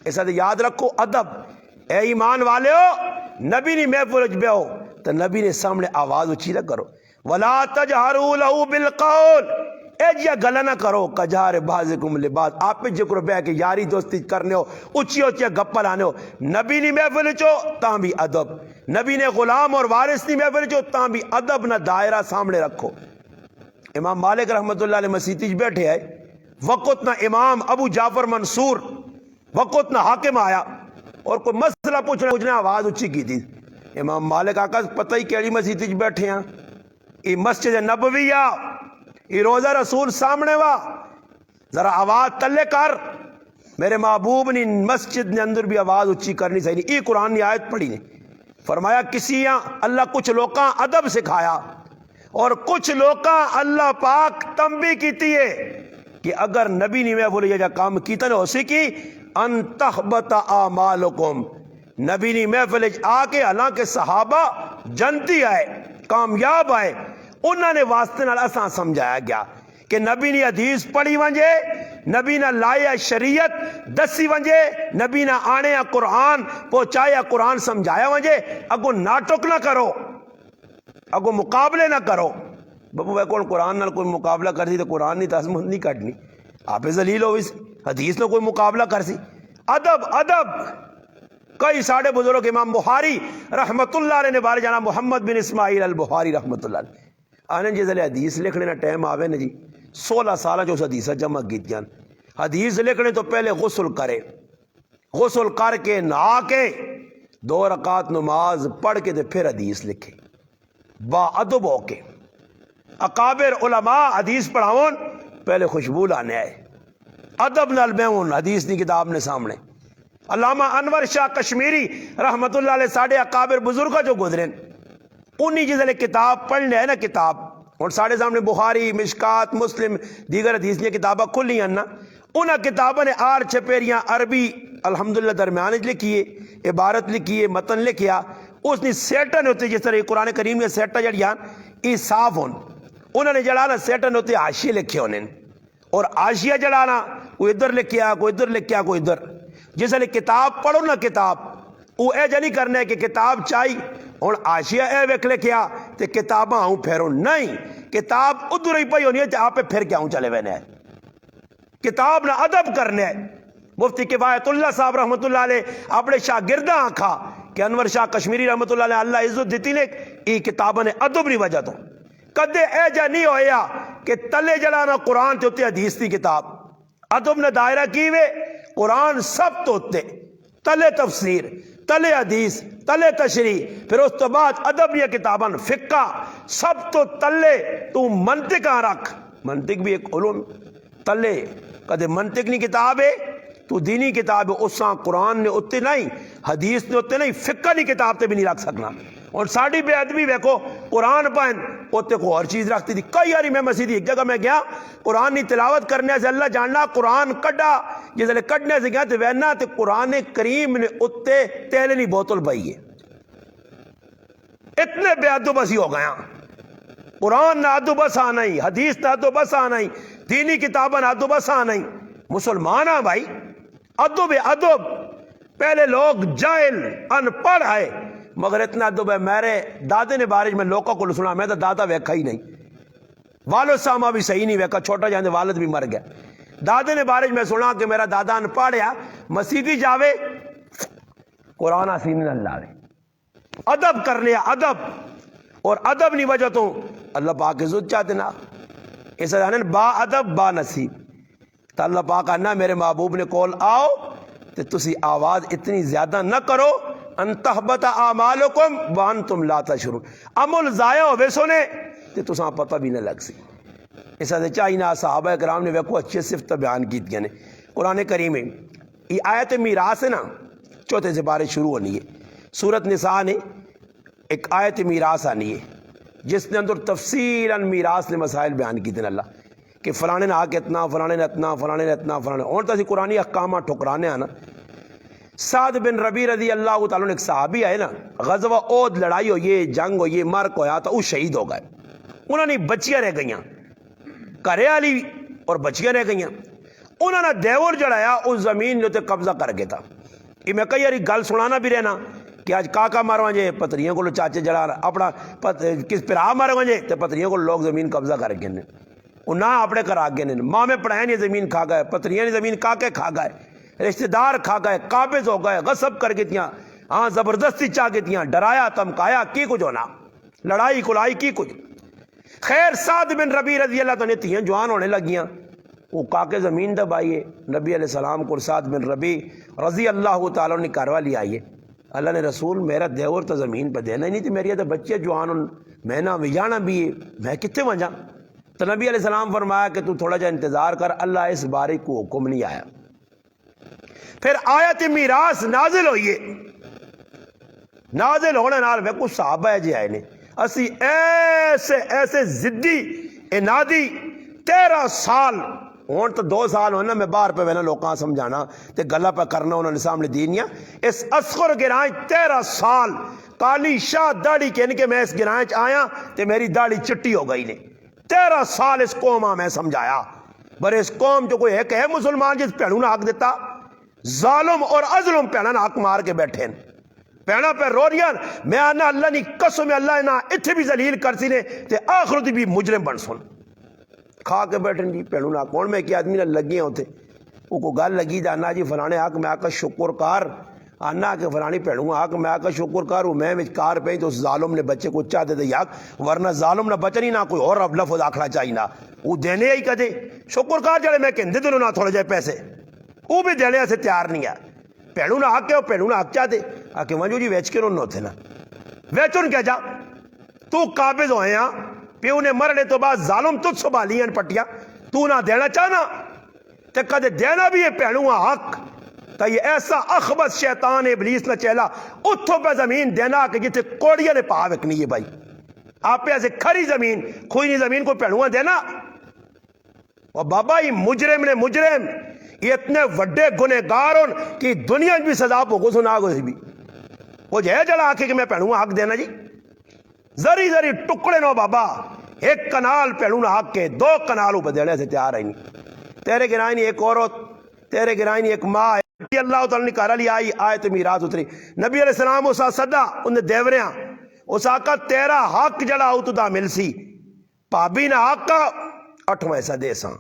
ایسا تے یاد رکھو ادب. اے ایمان والے ہو نبی نے محفل اچ بیاؤ تو نبی نے سامنے آواز اچھی نہ کرو. وَلَا تَجْهَرُوا لَهُ بِالْقَوْلِ اے جیا گلا نہ کرو کجار بعضکم لبعض. آپ پہ جکر بے کہ یاری دوستی کرنے ہو اچھی اچھی گپا لانے ہو. نبی نے محفل چو تاں بھی ادب، نبی نے غلام اور وارث نے محفل چو تاں بھی ادب نہ دائرہ سامنے رکھو. امام مالک رحمت اللہ علیہ مسیتی بیٹھے آئے وقت نہ امام ابو جعفر منصور وقت نہ حاکم آیا اور کوئی مسئلہ پوچھنے آواز اچھی کی تھی. امام مالک آقا پتہ ہی کیڑی مسیتی بیٹھے ہیں یہ مسجد نبویہ یہ روزہ رسول سامنے وا ذرا آواز تلے کر. میرے محبوب نے مسجد نے اندر بھی آواز اچھی کرنی چاہیے. یہ قرآن کی آیت پڑھی نے فرمایا کسی اللہ کچھ لوکاں ادب سکھایا اور کچھ لوکاں اللہ پاک تنبیہ کیتی ہے کہ اگر نبی نے میں بولے یہ کام کیتا نہ ہو سکی ان تحبط اعمالکم. نبی نے محفل آ کے حالانکہ صحابہ جنتی آئے کامیاب آئے انہوں نے واسطے نال اساں سمجھایا گیا کہ نبی نے حدیث پڑھی ونجے نبی نہ لائے شریعت دسی ونجے نبی نہ آنے قرآن پہنچایا قرآن سمجھایا ونجے. اگو ناٹک نہ کرو اگو مقابلے نہ کرو. بابو وہ کون قرآن نال کوئی مقابلہ کر سی تو قرآن نہیں تعظمت نہیں کٹنی. آپ ذلیل ہو اس حدیث نہ کوئی مقابلہ کر سی. ادب ادب. کئی ساڑھے بزرگ امام بخاری رحمت اللہ علیہ نے بارے جانا محمد بن اسماعیل البخاری رحمت اللہ علیہ آنے جسے حدیث لکھنے کا ٹائم آوے نا جی 16 سال جو اس حدیث جمع کیتیاں حدیث لکھنے تو پہلے غسل کرے غسل کر کے نہا کے 2 رکعت نماز پڑھ کے پھر حدیث لکھے با ادب ہو کے اکابر علماء حدیث پڑھاؤن پہلے خوشبو لانے آئے ادب نال بیون حدیث دی کتاب نے سامنے علامہ انور شاہ کشمیری رحمت اللہ علیہ ساڑھے اکابر بزرگاں جو گزرین انہی جیسے کتاب پڑھنے ہے نا کتاب اور ساڑھے سامنے بخاری مشکات مسلم دیگر حدیث نے کتابہ کھلی ہیں نا انہاں کتابوں نے 8 چھپیریاں عربی الحمدللہ درمیان لکھیے عبارت لکھیے متن لکھیا اس نے سیٹن ہوتے جس طرح قرآن کریم نے سیٹا جڑیاں یہ صاف ہون انہوں نے جڑانا سیٹن ہوتے حاشیے لکھے ہونے اور حاشیہ جڑانا کوئی ادھر لکھیا کوئی ادھر لکھیا کوئی ادھر جس طرح کتاب پڑھو نا کتاب وہ اے جا نہیں کرنا ہے کہ کتاب چاہی اور حاشیہ اے ویک لکھیا تے کتاباں ہوں پھیرو نہیں کتاب ادھر ہی پئی ہونی ہے آپ پہ پھر کیا ہوں چلے وینے ہے کتاب نہ ادب کرنے ہے مفتی کفایت اللہ صاحب رحمت اللہ علیہ اپنے شاگردہ آنکھا کہ انور شاہ کشمیری رحمت اللہ علیہ اللہ عزت دیتی نے ای کتابوں نے ادب نہیں وجہ تو کدے اے جا نہیں ہویا کہ تلے جلانا قرآن تے ہوتے حدیث دی کتاب ادب نے دائرہ کیوے قرآن سب تو ہوتے تلے تفسیر تلے حدیث تلے تشریح پھر اس تو بعد ادب یہ کتاباں فقہ سب تو تلے تو منطق رکھ منطق بھی ایک علوم تلے کدے منطق نہیں کتاب ہے تو دینی کتاب ہے اس قرآن نے اتنے نہیں حدیث نے اتنے نہیں فقہ نہیں کتاب تے بھی نہیں رکھ سکنا اور ساڑھی بے ادبی ویکو قرآن پائن اتنے کو اور چیز رکھتی تھی کئی یاری میں مسیدی ایک جگہ میں گیا قرآن نہیں تلاوت کرنے سے اللہ جاننا قرآن کڈا جس لئے کڈنے سے گیا تو وینا تو قرآن کریم نے اتنے تیلے نہیں بوتل بائی ہے اتنے بے ادب بسی ہو گیا قرآن نہ ادب بس آنا ہی حدیث نہ ادب بس آنا ہی دینی کتابیں نہ ادب بس آنا ہی مسلمان ہیں بھائی ادب ادب پہلے لوگ جاہل ان پڑھ ہے مگر اتنا ادب ہے میرے دادے نے بارش میں لوگوں کو سنا میں تو دادا ویکھا ہی نہیں والد صاحب بھی صحیح نہیں ویکھا چھوٹا جانے والد بھی مر گیا دادے نے بارش میں سنا کہ میرا دادا ان پڑھیا مسیدی جاوے قرآن آسین نہ لاوے ادب کر لیا ادب اور ادب نہیں وجہ تو اللہ پاک عزت چاہتے نا اس نے با ادب با نصیب تو اللہ پاک آنا میرے محبوب نے کول آؤ تو تسی آواز اتنی زیادہ نہ کرو ان تحبط اعمالکم وانتم لا تشعرون عمل ضائع ہوے سونے تے تساں پتہ بھی نہ لگ سی اس سے چاہیے صحابہ کرام نے ویکو اچھے صفت بیان کی نے قرآن کریم میں یہ آیت میراث ہے نا چوتھے سے بارے شروع ہونی ہے سورت نساء نے ایک آیت میراث آنی ہے جس نے اندر تفصیلاً میراث نے مسائل بیان کی تھے اللہ کہ فلانے نے آکے اتنا فلانے نے اتنا فلانے نے اتنا فلانے اور تسی قرآنی احکامات ٹھکرانے آنا سعد بن ربی رضی اللہ تعالیٰ نے ایک صحابی آئے نا غزوہ احد لڑائی ہو یہ جنگ ہو یہ مر کو آیا تو وہ شہید ہو گئے انہوں نے بچیاں رہ گئیاں کرے والی اور بچیاں رہ گئیاں انہوں نے دیور جڑایا اس زمین نے قبضہ کر گیا تھا کہ میں کئی یاری گل سنانا بھی رہنا کہ آج کاکا مارو جے پتریوں کو چاچے جڑا اپنا کس پرا مارو جے تو پتریوں کو لوگ زمین قبضہ کر گئے وہ نہ اپنے کر آگے نے ماں میں پڑھایا نہیں زمین کھا گئے پتریاں نے زمین کاکے کھا گئے رشتہ دار کھا گئے قابض ہو گئے غصب کر گئے ہاں زبردستی چاہ گئے ڈرایا تمکایا کی کچھ ہونا لڑائی کلائی کی کچھ خیر سعد بن ربی رضی اللہ تعالیٰ تھیں جوان ہونے لگیاں وہ کاکے زمین دبائیے نبی علیہ السلام کو سعد بن ربی رضی اللہ تعالیٰ نے کاروا لیا آئیے اللہ نے رسول میرا دیور تو زمین پہ دینا ہی نہیں تھی میری تو بچے جوان میں نہ وجانا بھی ہے میں کتنے وجہ تو نبی علیہ السلام فرمایا کہ تو تھوڑا جا انتظار کر اللہ اس بارے کو حکم نہیں آیا پھر آیت میراث نازل ہوئیے نازل ہونے نال میں کچھ صحابہ ہے جی آئے نے اسی ایسے زدی انادی 13 سال ہون تو 2 سال ہونا میں باہر پہ وینا لوکاں سمجھانا تے گلہ پہ کرنا انہوں نے سامنے دینیا اس اصغر گرائیں 13 سال کالی شاہ داڑھی کہنے کے میں اس گرائیں آیا تے میری داڑھی چٹی ہو گئی نے 13 سال اس قوم میں سمجھایا برے اس قوم جو کوئی ایک ہے مسلمان جس پیڑوں نے حق دیتا ظالم اور ازلم پیڑا نے حق مار کے بیٹھے پیڑا پہ رو رہی میں آنا اللہ نہیں قسم اللہ نہ اتھے بھی ذلیل کر سی نے تے آخرت بھی مجرم بن سن کھا کے بیٹھن جی پیڑوں نہ کون میں کہ آدمی نہ لگی ہوتے وہ کو گل لگی جانا جی فلانے حق میں آکا شکر کار آنا کہ فلانی پہنوں آ کہ میں آ شکر کروں میں کار پہ تو اس ظالم نے بچے کو چاہ دے دے یاک ورنہ ظالم نہ بچنی نہ کوئی اور اب لفظ آکھنا چاہیے نہ وہ دینے ہی کدے شکر کار جڑے میں کہندے دنوں نہ تھوڑے جائے پیسے وہ بھی دینے سے تیار نہیں ہے پہنوں نہ آ کے وہ پہنوں نہ آ چاہ دے آ کے وجو جی ویچ کے نہ تھے نا ویچن کیا جا تو قابض ہوئے ہاں پیو نے مرنے تو بعد ظالم تجھ سنبھالی ہیں پٹیاں تو نہ دینا چاہنا تے کدے دینا بھی ہے پہنوں حق تا یہ ایسا اخبث شیطان ابلیس نہ چہلا اتھو پہ زمین دینا کہ جتے کوڑیاں نے پاہ وکنی ہے بھائی آپ پہ ایسے کھری زمین کھوئی نہیں زمین کو پہنوں دینا اور بابا یہ مجرم نے مجرم یہ اتنے وڈے گنہگار کہ دنیا بھی سزا پوکو سنا گو سی بھی وہ جے جڑا آکے کہ میں پہنوں حق دینا جی زری زری ٹکڑے نو بابا ایک کنال پہنوں حق کے 2 کنالوں پہ دینے سے تیار ہے نہیں تیرے گرائنی ایک عورت تیرے گرائنی ایک ماں اللہ تعالیٰ نے کہا لی آئی آیت میراث اتری نبی علیہ السلام اسا صدا انہیں دیوریاں اس آقا تیرا حق جڑا ہو تو دا مل سی پابی نہ حق کا 8واں ایسا دے ساں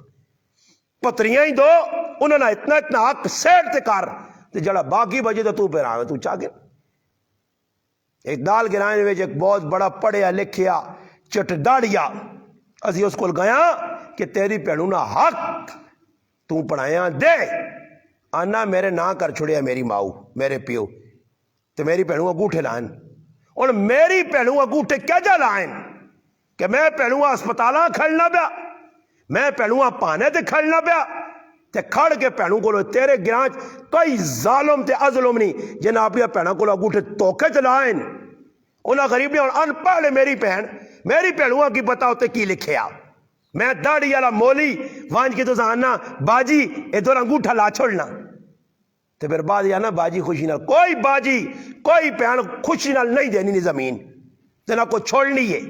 پتریاں ہی دو انہوں نے اتنا حق سیٹ تے کر تے جڑا باقی بجے تو پہ رہا ہے تو چاہ گئے ایک دال گرائن میں ایک بہت بڑا پڑھیا لکھیا چٹ ڈاڑیا اسی اس کو گیا کہ تیری پہنونا حق تو پڑھایا دے آنا میرے نہ کر چھڑیا میری ماؤ میرے پیو تو میری پہنوں انگوٹھے لائن اور میری پہنوں انگوٹھے کیا جا لائن کہ میں پہنوں اسپتالاں کھڑنا پیا میں پہنوں پانے تے کھڑنا پیا تے کھڑ کے پہنوں کو تیرے گرانچ کوئی ظالم تے ازلم نہیں جن آپ یہ پہنوں کو انگوٹھے توکے چلائن انہاں غریب نے ان پڑھ میری پہنوں کی بتاؤ تے کی لکھے آپ میں داڑھی والا مولی وانج کے تو زاننا باجی ادھر انگوٹھا لا چھوڑنا تو پھر بعد یا نا باجی خوشی نال کوئی باجی کوئی پہن خوشی نال نہیں دینی نہیں زمین تے نہ کو چھوڑنی ہے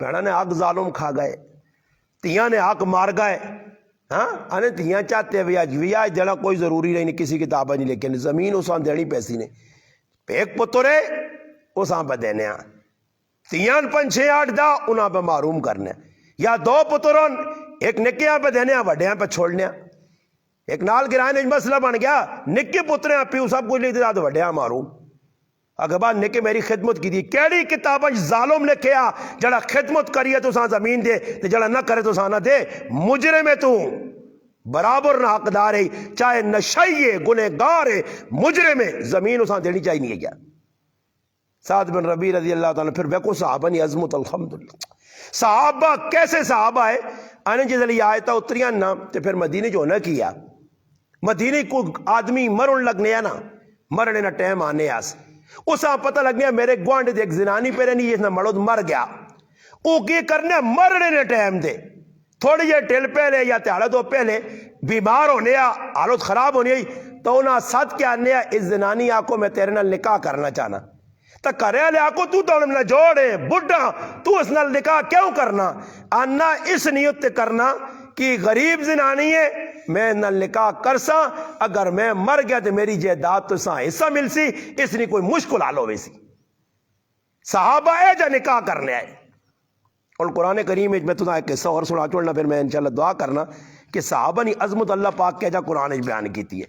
پہنا نے آگ ظالم کھا گئے تیاں نے آگ مار گئے ہاں آنے تیاں چاہتے ویاج دینا کوئی ضروری نہیں کسی کتابہ نہیں لیکن زمین اسان دینی پیسی نے ایک پترے اسان پہ دینے آن تیاں 5-6 8 دا انہاں پہ معروم کرنے یا 2 پترون ایک نکیاں پہ دینے وڈیاں پہ چھوڑنے ایک نال گرائن مسئلہ بن گیا نکے پترے پیو سب کچھ لیتے تھا تو وڈیاں معروم اگر بعد نکے میری خدمت کی دی کیڑی کتابہ ظالم نے کیا جڑا خدمت کریے تو ساں زمین دے جڑا نہ کرے تو ساں نہ دے مجرم ہے تو برابر نہ حقدار ہے چاہے نشئی ہے گنہگار ہے مجرم ہے زمین اساں دینی چاہیے نہیں ہے کیا سعد بن ربیع رضی اللہ تعالیٰ پھر بیکو صحابہ نی عظمت الحمدللہ صحابہ کیسے صحابہ ہے آنے جس لئے آیتا اتریاں نا تے پھر مدینہ جو نہ کیا مدینہ کو آدمی مرن لگنے نا مرنے نا ٹیم آنے آس اسا پتہ لگنے میرے گوانڈ دے ایک زنانی پہ نہیں جس نا مرد مر گیا او کی کرنے مرنے نا ٹیم دے تھوڑی یہ ٹل پہلے یا تیارہ دو پہلے بیمار ہونے حالت خراب ہونے تو انہاں ساتھ کیا آنے اس زنانی آکو میں تیرے نال نکاح کرنا چاہنا تا کرے لے آکو تو نہ جوڑے بڑھا تو اس نال نکاح کیوں کرنا آنا اس نیت تے کرنا کہ غریب زنانی ہے میں نال نکاح کرسا اگر میں مر گیا تو میری جائیداد تو ساں حصہ مل سی اس نے کوئی مشکل حال ہوئے سی صحابہ اے جا نکاح کرنے آئے اور قرآن کریم میں تو ایک قصہ اور سنا چھوڑنا پھر میں انشاءاللہ دعا کرنا کہ صحابہ نے عظمت اللہ پاک کے جا قرآن بیان کی تھی ہے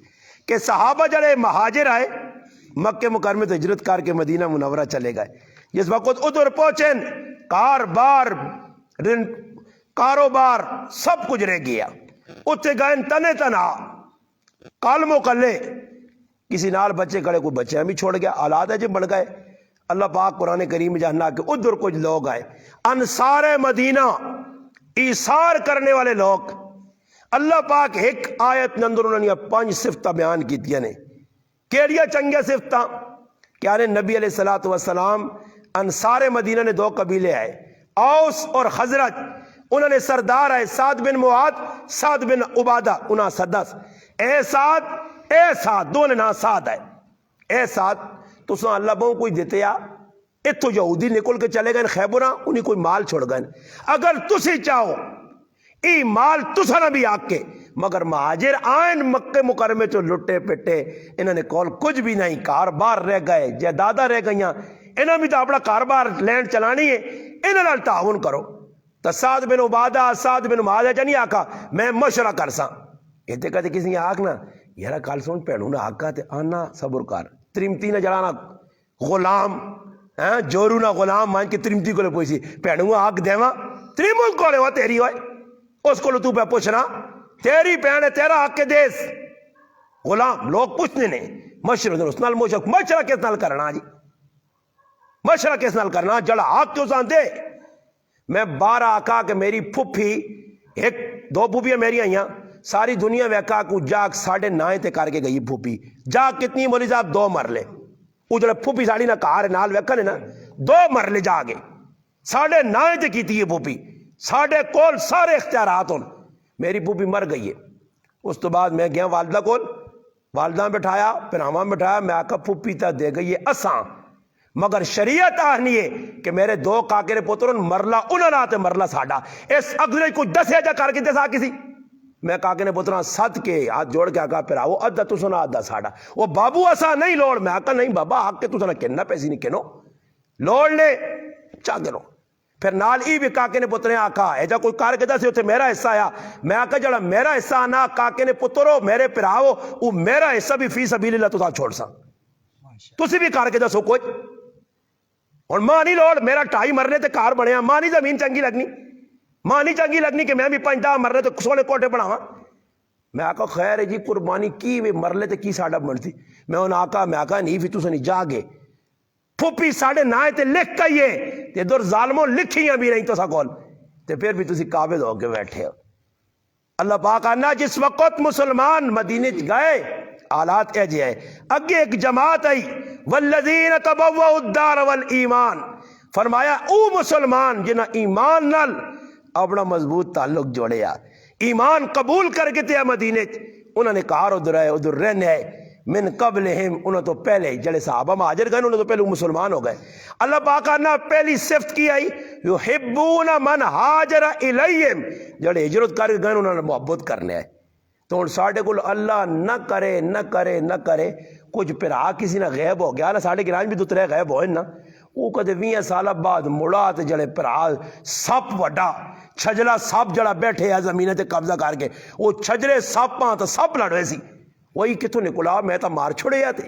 کہ صحابہ جڑے مہاجر آئے مکہ مکرمہ تو ہجرت کر کے مدینہ منورہ چلے گئے جس وقت ادھر پہنچیں کاروبار سب کچھ رہ گیا اتھے گئے تنے تنا کالموں کلے کسی نال بچے کڑے کوئی بچے ہمیں چھوڑ گیا اولاد ہے جب بڑھ گئے اللہ پاک قرآن کریم جہاں کہ ادھر کچھ لوگ آئے انصار مدینہ ایثار کرنے والے لوگ اللہ پاک ایک آیت نندر انہوں نے 5 صفتہ بیان کی تھی نے کیڑیا چنگے صفتہ کیا نے نبی علیہ السلام انصار مدینہ نے 2 قبیلے آئے اوس اور خزرج انہوں نے سردار آئے سعد بن معاذ سعد بن عبادہ انہاں صدس اے سعد دونوں نا سعد آئے اے سعد تو سنا اللہ بہوں کوئی دیتے یا اتو یہودی نکل کے چلے گئے خیبرہ انہیں کوئی مال چھوڑ گئے اگر تسی چاہو ای مال تسا نہ بھی آکے مگر مہاجر آئین مکہ مکرمے چو لٹے پٹے انہوں نے کول کچھ بھی نہیں کاربار رہ گئے جائیدادہ رہ گئیاں انہوں بھی تو اپنا کاربار لینڈ چلانی ہے انہوں نے تعاون کرو تو سعد بن عبادہ سعد بن معاذ نہیں آکا میں مشورہ کرساں یہ تے کہتے کسی آکھ نا یارا کال سون پہنوں نا آکا تے آنا صبر کر ترمتی نہ جڑانا غلام جورو نہ غلام مان کے ترمتی کو پوچھ سی بھینوں حق دیواں ترمت کولے ہوا تیری ہوئے اس کو تو پہ پوچھنا تیری بہن ہے تیرا حق کے دیس غلام لوگ پوچھنے نے مشورہ اس نال مشورہ کس نال کرنا جی مشورہ کس نال کرنا جڑا حق کیوں سان دے میں 12 آکا کہ میری پھپھی ایک 2 پھپھیاں میری آئیاں ساری دنیا ویکا کو جاگ 9.5 تے کر کے گئی پھپھی جاگ کتنی مولی صاحب 2 مرلے وہ جڑے پھپھی ساڑی نہ کار نال ویکا نے نا 2 مرلے جاگے 9.5 تے کیتی ہے پھپھی ساڑھے کول سارے اختیارات ہوں میری پھپھی مر گئی ہے اس تو بعد میں گیا والدہ کول والدہ بٹھایا پھر ہماں بٹھایا میں آکا پھپھی تا دے گئی ہے اساں مگر شریعت آہنی ہے کہ میرے 2 کاکے پتروں مرلا انہاں ناتے مرلا ساڑا اس اگلے کچھ 10 جا کر کے دسا کسی میں کاکے نے پتروں صد کے ہاتھ جوڑ کے آکا پھر آؤ ادھا تو سنا ادھا ساڑا وہ بابو اسا نہیں لوڑ میں آکا نہیں بابا آکا کے تو سنا کہنا پیسی نہیں کہنو لوڑ لے چاہ گنو پھر نال ای بھی کاکے نے پتریں آکا ایجا کوئی کار کے دا سے ہوتے میرا حصہ آیا میں آکا جڑا میرا حصہ آنا کاکے نے پتروں میرے پراؤ وہ میرا حصہ بھی فی سبیل اللہ تو ساتھ چھوڑ سا تسی بھی کار کے دا سو کوئی اور ماں نہیں لوڑ میرا 2.5 مرنے تے کار بڑھیا ماں نہیں زمین چنگی لگنی ماں نہیں چنگی لگنی کہ میں بھی 5-10 مرنے تے سونے کوٹے بڑھاواں میں آکا خیر ہے جی قربانی کی وے مرلے تے کی ساڑا بنتی میں ان آکا میں آکا نہیں فی تو سنی جاگے پھوپی 9.5 تے لکھ کئیے تے دور ظالموں لکھیاں بھی نہیں تو سا کول تے پھر بھی تسی قابض ہو کے بیٹھے ہو اللہ پاک آنا جس وقت مسلمان مدینے گئے حالات اے جے اگے ایک جماعت آئی والذین تبوؤوا الدار والایمان فرمایا او مسلمان جنہ ایمان نال اپنا مضبوط تعلق جوڑے ایمان قبول کر کے تے مدینے انہوں نے کہا ادھر رہنے آئے من قبلہم انہوں تو پہلے جڑے صحابہ مہاجر گئے انہوں تو پہلے مسلمان ہو گئے اللہ پاک نے پہلی صفت کی آئی یحبون من ہاجر الیہم جڑے ہجرت کر گئے انہوں نے محبت کرنے آئے تو ان ساڑھے کو اللہ نہ کرے نہ کرے نہ کرے کچھ پھر کسی نہ غیب ہو گیا نا ساڑھے گران بھی دوترے غیب ہوئے نا وہ کدے 20 سال بعد مڑات جڑے پھر سپ وڈا چھجلا سپ جڑا بیٹھے ہے زمینہ تے قبضہ کر کے وہ چھجلے سپ تو سپ لڑوے سی وہی کتوں نکلا میں تا مار چھوڑے جاتے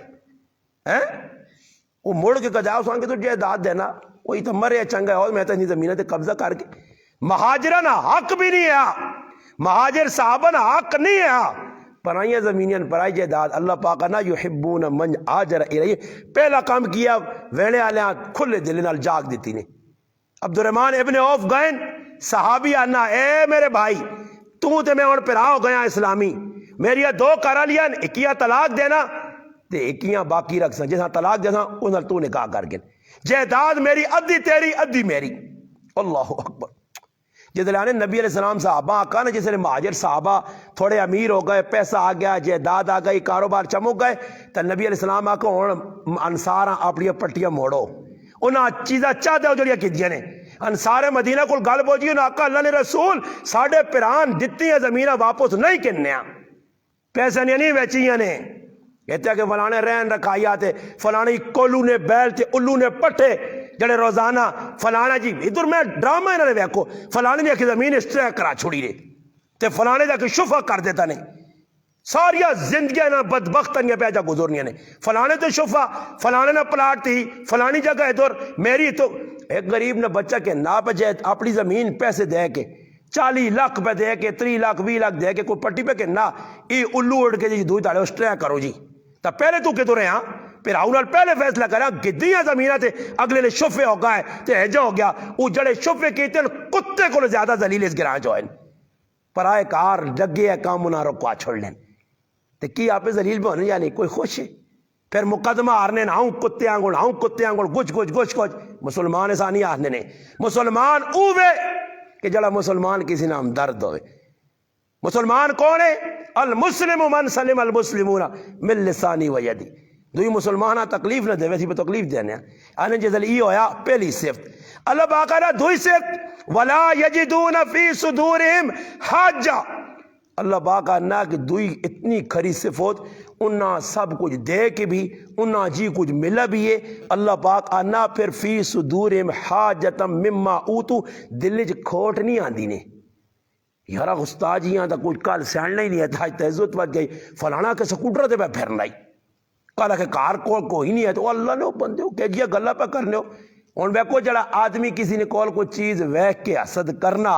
وہ مڑ کے کجا اس آنگے تو جائیداد دینا وہی تو مرے چنگا ہے میں تا نہیں زمینہ تے قبضہ کر کے مہاجران حق بھی نہیں ہے مہاجر صحابن حق نہیں ہے پرائیاں زمینین پرائی جائیداد اللہ پاک نا یحبون من آجر الیہ پہلا کام کیا ویڑے آلیاں کھلے دل نال جاگ دیتی نے عبد الرحمن ابن عوف گئن صحابی آنا اے میرے بھائی تو تے میں اور پھر ہو گیا اسلامی میری 2 کرا لیا ایکیاں طلاق دینا تے ایکیاں باقی رکھ سن جیسا طلاق دینا انہاں تو نکاح کر کے جائیداد میری ادھی تیری ادھی میری اللہ اکبر جس لئے نبی علیہ السلام صحابہ آقا نا جس لئے مہاجر صحابہ تھوڑے امیر ہو گئے پیسہ آ گیا جائیداد آ گئی کاروبار چمک گئے تو نبی علیہ السلام آقا انصار اپنی پٹیاں موڑو انہاں چیزاں چاہ دے جڑیاں کی دیا نے انصار مدینہ کو گل بوجی انہاں آقا اللہ نے رسول ساڑھے پیران جتنی زمینہ واپس نہیں کرنے پیسے نہیں ویچیاں نے کہتے ہیں کہ فلانے رہن رکھائی آتے فلانے کولو نے بیل تے الو نے پٹھے جڑے روزانہ فلانا جی ادھر میں ڈرامہ انہوں نے ویکو فلانے نے کہ زمین اس طرح کرا چھوڑی رہے تے فلانے جا کے شفا کر دیتا نہیں ساریا زندگیاں نہ بدبختنیاں پہ جا گزرنیاں نے فلانے تے شفا فلانے نہ پلاٹ تھی فلانی جگہ ادھر میری تو ایک غریب نہ بچہ کے نا پہ جائے اپنی زمین پیسے دے کے 40 لاکھ پہ دے کے 3 لاکھ 20 لاکھ دے کے کوئی پٹی پہ کہ نا ای الو اڑ کے جی دوئی تاڑے اس طرح کرو جی تا پہلے تو کہ تو رہے ہاں پھر آؤنال پہلے فیصلہ کرا گدیاں زمینہ تے اگلے لے شفے ہو گئے تے ایجا ہو گیا وہ جڑے شفے کیتے ہیں کتے کو زیادہ ذلیل اس گران جو ہیں پر آئے کار لگے ہے کام منہ رکوا چھوڑ لیں تے کی آپ ذلیل بھی ہونے یعنی کوئی خوش ہے پھر مقدمہ آرنے نا ہوں کتے آنگل گچ گچ مسلمان ایسا نہیں آرنے نے مسلمان اوے کہ جڑا مسلمان کسی نام درد ہوئے مسلمان کون ہے المسلم من سلم المسلمون من لسانی و یدی دوئی مسلمانہ تکلیف نہ دے ویسی پہ تکلیف دینے آنے جیسے ای ہویا پہلی صفت اللہ باقارہ دوئی صفت ولا یجدون فی صدورہم حاجہ اللہ باقارہ کہ دوئی اتنی کھری صفت انہاں سب کچھ دے کے بھی انہاں جی کچھ ملا بھی ہے اللہ پاک آنا پھر فی صدورہم حاجتم مما اوتو دل چ کھوٹ نہیں آندی نے یارا استاد جی یہاں تا کچھ کل سینڈنا ہی نہیں ہے تھا تہذت بات گئی فلانا کے سکوٹر دے پہ پھرنا ہی کہا کہ کار کوئی نہیں ہے تو اللہ نے بندے ہو کہ جی گلا پہ کرنے ہو ہوں ویکو جڑا آدمی کسی نے کول کوئی چیز ویکھ کے حسد کرنا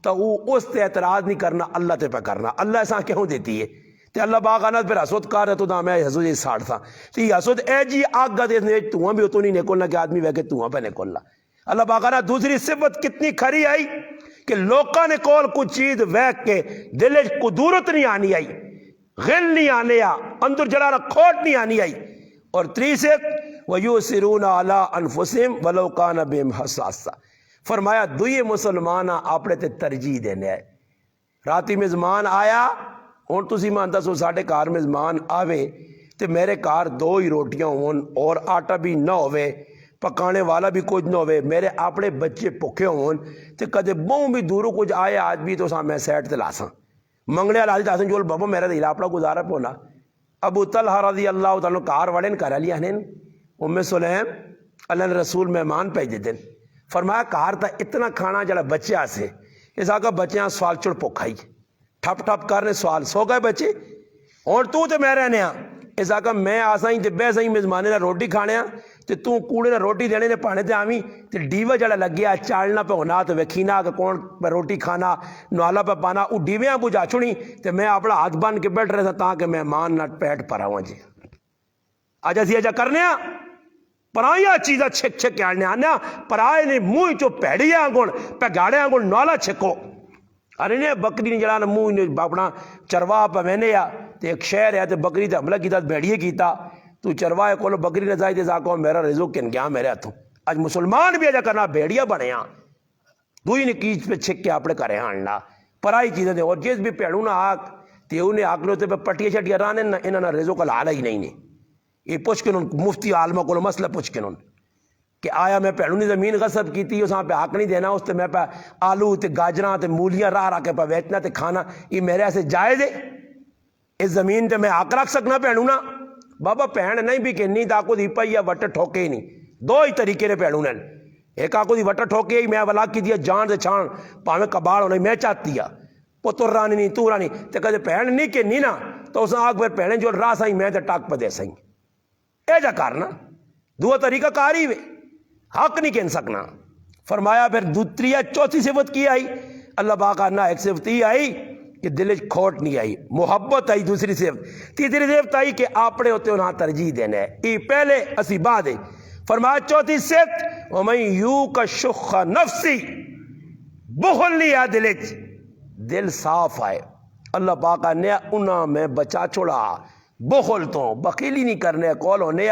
تو وہ اس تے اعتراض نہیں کرنا اللہ تے پہ کرنا اللہ ایسا کیوں دیتی ہے تے اللہ باغانا پھر حسد کر رہا تو دا میں حسد جی ساڑ تھا تو یہ حسد اے جی آگ گا دے تواں بھی تو نہیں نکلنا کہ آدمی ویکھے تواں پہ نکلنا اللہ باغانا دوسری صفت کتنی کھری آئی کہ لوکاں نے کول کوئی چیز ویکھ کے دل وچ قدورت نہیں آنی آئی غل نہیں آنے آ اندر جڑا کھوٹ نہیں آنی آئی اور تیسرے وَيُؤْثِرُونَ عَلَىٰ أَنفُسِهِمْ وَلَوْ كَانَ بِهِمْ خَصَاصَةٌ فرمایا دوئے مسلمان اپنے تے ترجیح دینے آئے راتی مزمان آیا ہوں تسی مان دسو ساڈے گھر مزمان آوے تے میرے گھر 2 ہی روٹیاں ہون اور آٹا بھی نہ ہوئے پکانے والا بھی کچھ نہ ہوئے میرے اپنے بچے بھوکے ہون تے کدے بہوں بھی دوروں کچھ آئے آج بھی تو میں سیٹ تے لاساں منگنے والا آج داساں جول بابا میرا دل اپنا گزارا پونا ابو طلحہ رضی اللہ تعالیٰ کار وڑن کر لیا نے ام سلیم اللہ نے رسول مہمان بھیج دیتے فرمایا کار تا اتنا کھانا جڑا بچے سے اس آگا بچیاں سوال چڑ پوکھائی ٹھپ ٹھپ کرنے سوال سو گئے بچے اور تو تے میں رہنے اس آگا میں آسائیں تے بے سائیں مزمانے نہ روٹی کھانے تے تو کوڑے نہ روٹی دینے نے پانے تے آویں تے ڈیوہ جڑا لگ گیا چالنا پہ ہونا تے وکھینا کہ کون پہ روٹی کھانا نوالا پہ پانا او ڈیویاں بجھا چھڑی تے میں اپنا ہاتھ بن کے بیٹھ رہے تھا تاکہ مہمان نہ پیٹ پر آواں جی آج اسی اجا کرنے پرائیاں چیزاں چھک چھک کے آنے آنا پرائے نے موئی چو پیڑی آنگون پہ گاڑے آنگون نوالا چھکو ارے نے بکری نے جڑانا موئی نے اپنا چرواہ پہ وینے یا تے ایک شہر ہے تے بکری تے حملہ کیتا بیڑیے کیتا تو چرواہ کولو بکری نے جائے تے زاکو میرا رزق کن گیا میرے ہاتھوں آج مسلمان بھی اجا کرنا بیڑیا بنے ہاں دوئی نے کیچ پہ چھک کے اپنے کرے آننا پرائی چیزیں دے اور جس بھی پیڑوں نہ آگ تے انہیں آگلوں تے پہ پٹیا شٹیا رانے انہاں نہ رزق العالی ہی نہیں یہ پوچھ کے مفتی عالمہ کو مسئلہ پوچھ کے کہ آیا میں پیڑوں نے زمین غصب کی تھی اس پہ حق نہیں دینا اس تے میں پہ آلو تے گاجراں تے مولیاں راہ راہ کے پہ ویچنا تے کھانا یہ میرے ایسے جائز ہے اس زمین تے میں حق رکھ سکنا پیڑوں نا بابا پہن نہیں بھی کہ نہیں تاکو دی پائی یا وٹ ٹھوکے ہی نہیں 2 ہی طریقے نے پیڑوں نے ایک آکو دی وٹ ٹھوکے ہی میں ولا کی دیا جان سے چھان پاویں کباڑ ہونے میں چاہتی ہے پتر رانی نہیں تو رانی تے کدے پہن نہیں کہ نہیں نا تو اس آگ پھر پہنے جو راہ سائیں میں تے ٹاک پہ دے سائیں اے جا کرنا دو طریقہ کاری ہوئے حق نہیں کہن سکنا فرمایا پھر دوسری چوتھی صفت کی آئی اللہ باقاعدہ ایک صفت ہی آئی کہ دل کھوٹ نہیں آئی محبت آئی دوسری صفت تیسری صفت آئی کہ آپڑے ہوتے انہاں ترجیح دینا ہے یہ پہلے اسی بعد ہے فرمایا چوتھی صفت وَمَن یُوقَ شُحَّ نَفْسِهِ بخل نہیں آ دل صاف آئے اللہ پاک نے انہاں میں بچا چھوڑا بخل تو بخیلی نہیں کرنے کول ہونے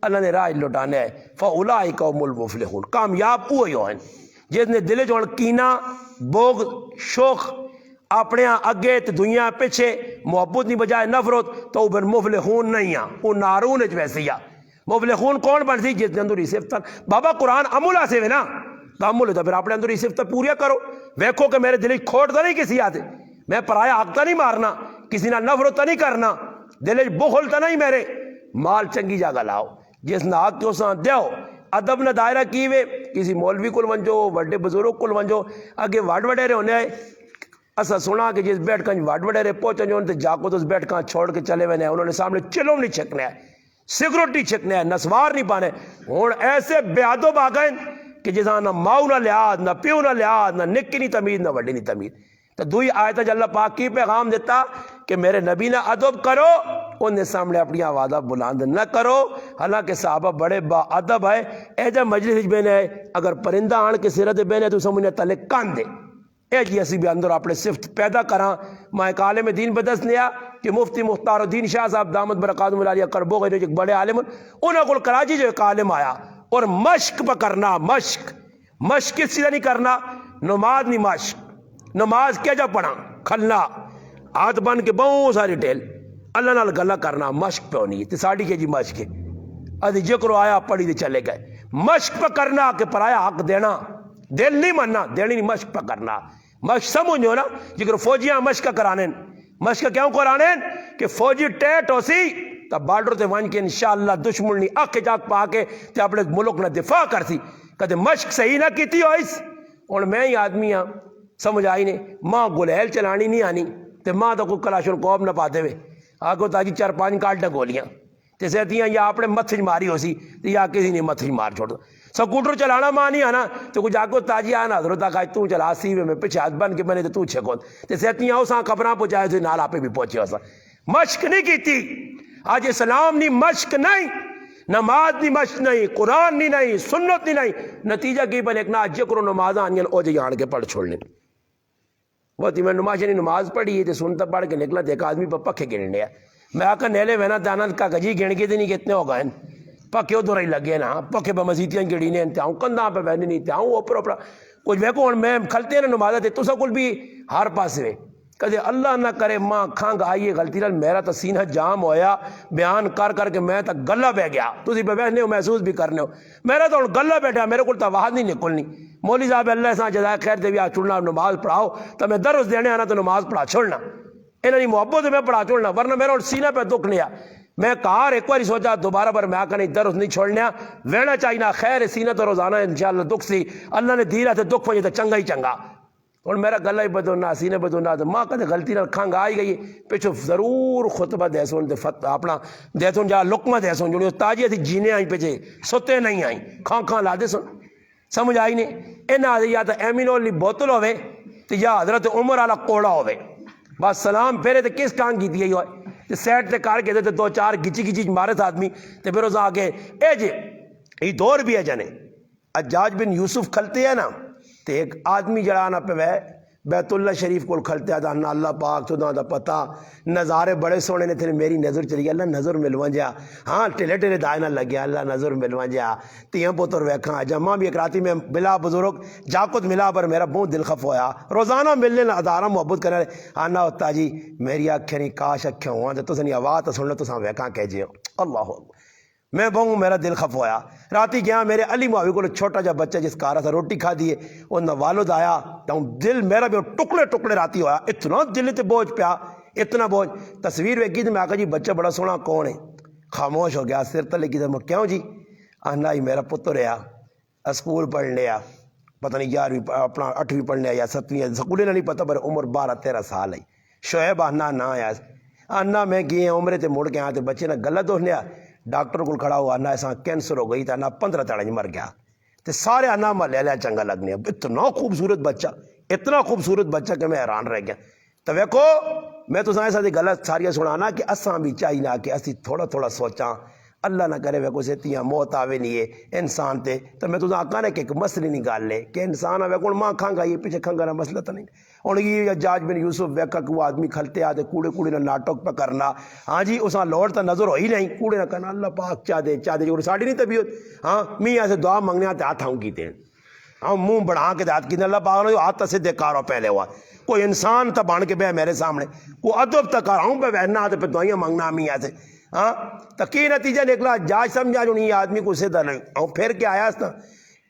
اللہ نے راہ لٹانے فَأُولَئِكَ هُمُ الْمُفْلِحُونَ کامیاب وہی ہوئے جس نے دل جوڑ کینا بوگ شوق اپنے اگے تے دنیا پیچھے محبت نہیں بجائے نفرت تو پھر مفلحون نہیں آ وہ نارون ویسے ہی مفلحون کون بن سی جس نے اندر صفت بابا قرآن عملہ سے نا تو عمل ہوتا پھر اپنے اندر صفت پوریا کرو ویکھو کہ میرے دل کھوٹ تو نہیں کسی آتے میں پرایا حق تو نہیں مارنا کسی نہ نفرت تو نہیں کرنا دل بخل تو نہیں میرے مال چنگی جگہ لاؤ جس نہ حق کو سان دیو ادب نہ دائرہ کیوے کسی مولوی کل ونجو وڈے بزرگ کل ونجو اگے وڈ وڈیرے ہونے آئے اسا سنا کہ جس بیٹھ کر وڈ وڈیرے پہنچے جو انتے جاکو تو اس بیٹھ کر چھوڑ کے چلے ہوئے انہوں نے سامنے چلو نہیں چھکنے ہے سگریٹ نہیں چھکنے ہے نسوار نہیں پانے ہون ایسے بیادو باگئیں کہ جساں نہ ماؤ نہ لحاظ نہ پیو نہ لحاظ نہ نکی نہیں تمیز نہ وڈی نہیں تمیز تو دوئی آیت اللہ پاک کی پیغام دیتا کہ میرے نبی نہ ادب کرو انہیں سامنے اپنی آوازہ بلند نہ کرو حالانکہ صحابہ بڑے با ادب ہے ایجا مجلس بین ہے اگر پرندہ آن کے سرت بین ہے تو سمجھنے تلے کان دے اے جی اسی بھی اندر اپنے صفت پیدا کراں میں ایک عالم دین بدس لیا کہ مفتی مختار الدین شاہ صاحب دامت برکاتہم العالیہ کربو گئے جو ایک بڑے عالم انہوں کو کراچی جو ایک عالم آیا اور مشق پہ کرنا مشق کس چیزیں نہیں کرنا نماز نہیں مشق نماز کیا جا پڑھا کھلنا ہاتھ بن کے بہت ساری ٹیل اللہ نال گلا کرنا مشق پہ ہونی ہے ساڑی کے جی مشق ہے ادھی جکرو آیا پڑھی دے چلے گئے مشق پہ کرنا کہ پرایا حق دینا دل نہیں مننا دینی نہیں مشق پہ کرنا مشق سمجھو نا جگر فوجیاں مشق کرانے مشق کیوں کرانے کہ فوجی ٹیٹ ہو سی تا بارڈر تے وان کے انشاءاللہ دشمن نہیں اکھ جاک پا کے تے اپنے ملک نہ دفاع کر سی کہتے مشق صحیح نہ کیتی ہو اس اور میں ہی آدمی ہاں سمجھ آئی نہیں ماں گلیل چلانی نہیں آنی تے ماں تو کوئی کلاشن کوب نہ پاتے ہوئے آگو تاجی 4-5 کالٹا گولیاں تے سیتیاں یا اپنے متھج ماری ہو سی یا کسی نے متھج مار چھوڑ دو. سکوٹر چلانا ماں نہیں آنا تو کچھ آگو تاجی آنا حضرت آقا تو چلا سیوے میں پیچھے ہاتھ بن کے بنے تو چھکو تے سیتیاں اساں قبراں پہنچائے تو نال آپے بھی پہنچے اساں. مشق نہیں کیتی آج اسلام نہیں مشق نہیں نماز نہیں مشق نہیں قرآن نہیں سنت نہیں نتیجہ کی بن ایک نہ اجے کرو نماز آنیاں او جے آن کے پڑھ چھوڑنے وہ تھی میں نماز پڑھی ہے تو سنتا پڑھ کے نکلا دیکھا آدمی پہ پکھے گرنے ہے. میں آکا نیلے وینا دانا کا گجی گن کے نہیں کتنے ہو گئے پکے ادھر ہی لگے نا پکے پہ مسیتیاں گڑی نے انتہاؤں کندھاں پہ بہنے نہیں تہاؤں اوپر اوپر کچھ ویکو ہوں میں کھلتے ہیں نا نمازہ تے تو سکول بھی ہر پاس میں کدے اللہ نہ کرے ماں کھانگ آئیے غلطی نال میرا تو سینہ جام ہویا بیان کر کر کے میں تو گلہ بہ گیا تسی پہ بیٹھنے ہو محسوس بھی کرنے ہو میرا تو گلہ بیٹھا میرے کو تو واحد نہیں نکلنی. مولوی صاحب اللہ سے جزائے خیر دے بھی چھوڑنا نماز پڑھاؤ تو میں درس دینے آنا تو نماز پڑھا چھوڑنا انہوں نے محبت میں پڑھا چھوڑنا ورنہ میرا سینہ پہ دکھ نہیں آ. میں کار ایک بار سوچا دوبارہ پر میں آکا نہیں درس نہیں چھوڑنے وینا چاہینا خیر سینہ تو روزانہ انشاءاللہ دکھ سی اللہ نے دیرہ تے دکھ پہنچے تو چنگا ہی چنگا اور میرا گلہ ہی بدونا سینے بدونا تو ماں کہتے غلطی نہ کھانگ آئی گئی پیچھو ضرور خطبہ دے سون اپنا دے سون جا لقمہ دے سون جو تاجی تھی جینے آئیں پیچھے ستے نہیں آئیں کھان لا دے سون سمجھ آئی نہیں انہاں یا تو ایمینول بوتل ہوئے تو یا حضرت عمر والا کوڑا ہوئے بس سلام پھیرے تو کس کان کی دیئے ہوئے تو سیٹ تے کار کے دے دو چار گچی گچی مارے تھا آدمی تو پھر اس آگے اے جے یہ دور بھی ہے جانے حجاج بن یوسف کھلتے ہیں نا تو ایک آدمی جڑانا پہ وہ بیت اللہ شریف کو کھلتے آتا نا اللہ پاک تو دا پتا نظارے بڑے سونے نے تھے میری نظر چلی گیا اللہ نظر ملوان جا ہاں ٹیلے ٹیلے دائنہ لگ گیا اللہ نظر ملوان جا تیاں پوتر ویکھاں آجا ماں بھی ایک راتی میں بلا بزرگ جاکت ملا پر میرا بہت دل خف ہویا روزانہ ملنے ادارہ محبت کرنے آنا ہوتا جی میری آنکھیں نہیں کاش اکھیں ہوا تو سنی آواز تو سن لو تو ساں ویکھاں کہہ جیو اللہ میں بہوں میرا دل خف ہویا راتی گیا میرے علی معاوی کو چھوٹا جا بچہ جس کارا تھا روٹی کھا دیے انہاں والد آیا تو دل میرا بھی ٹکڑے ٹکڑے راتی ہویا اتنا دل تے بوجھ پیا اتنا بوجھ تصویر ویکھی تو میں آکا جی بچہ بڑا سونا کون ہے خاموش ہو گیا سر تلے کی تو کیوں جی آنا ہی میرا پتر ہے اسکول پڑھنے آ پتہ نہیں 11ویں اپنا 8ویں پڑھنے یا 7ویں سکولے نہیں پتہ پر عمر 12-13 سال ہے شعیب آنا نہ آیا آنا میں گئے عمرے تے مڑ کے آیا تو بچے نے غلط ہو لیا ڈاکٹر کو کھڑا ہوا آنا ایسا کینسر ہو گئی تھا آنا 15 تڑج مر گیا تو سارے آنا ملے لیا چنگا لگنے اتنا خوبصورت بچہ کہ میں حیران رہ گیا. تو ویکھو میں تو سائیں ساتھی غلط ساریاں سنانا کہ اساں بھی چاہیے کہ اسی تھوڑا تھوڑا سوچاں اللہ نہ کرے ویکھو سیتیاں موت آوے نہیں ہے انسان تے تو میں تو آکھاں کہ ایک مسئلے نہیں گال لے کہ انسان ویکھو ماں کھانگا یہ پیچھے کھانگا نہ مسئلہ تو نہیں اور یہ حجاج بن یوسف ویکھا کہ وہ آدمی کھلتے آتے کوڑے نہ ناٹک پہ کرنا ہاں جی اساں لوٹ تو نظر ہوئی نہیں کوڑے نہ کرنا اللہ پاک چاہ دے جو ساڑی نہیں طبیعت ہاں میں ایسے دعا منگنے آتے ہاتھ ہوں کیتے ہیں ہاں منہ بڑھا کے ہاتھ کیتے اللہ پاک نے ہاتھ سے دیکھارو پہلے ہوا کوئی انسان تا بان کے بے میرے سامنے کو ادب تک کر ہوں پہ بہنا آتے پہ دعائیاں منگنا ہمیں ایسے ہاں تو کی نتیجہ نکلا جاج سمجھا جو نہیں آدمی کو سیدھا نہیں ہوں پھر کے آیا اس نا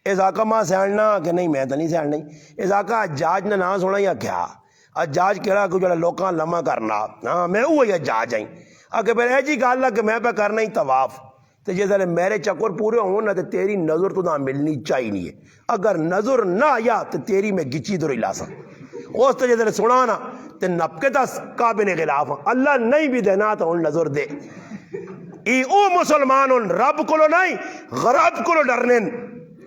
اس آقا ماں سیڑنا کہ نہیں میں تو نہیں سیڑنا اس آقا جاج نے نہ سونا یا کیا جاج کہڑا کہ جو لوکاں لمحہ کرنا ہاں میں وہی جاج آئیں اگر پھر ایجی گال کہ میں پہ کرنا ہی طواف تو جیسے میرے چکر پورے ہوں نہ تو تیری نظر تو نہ ملنی چاہیے نہیں ہے اگر نظر نہ آیا تو تیری میں گچی دور لاسا اس تو جیسے سنا نا تو نپکے تا کعبے خلاف اللہ نہیں بھی دینا تو ان نظر دے ای او مسلمان ان رب کو نہیں غرب کو ڈرنے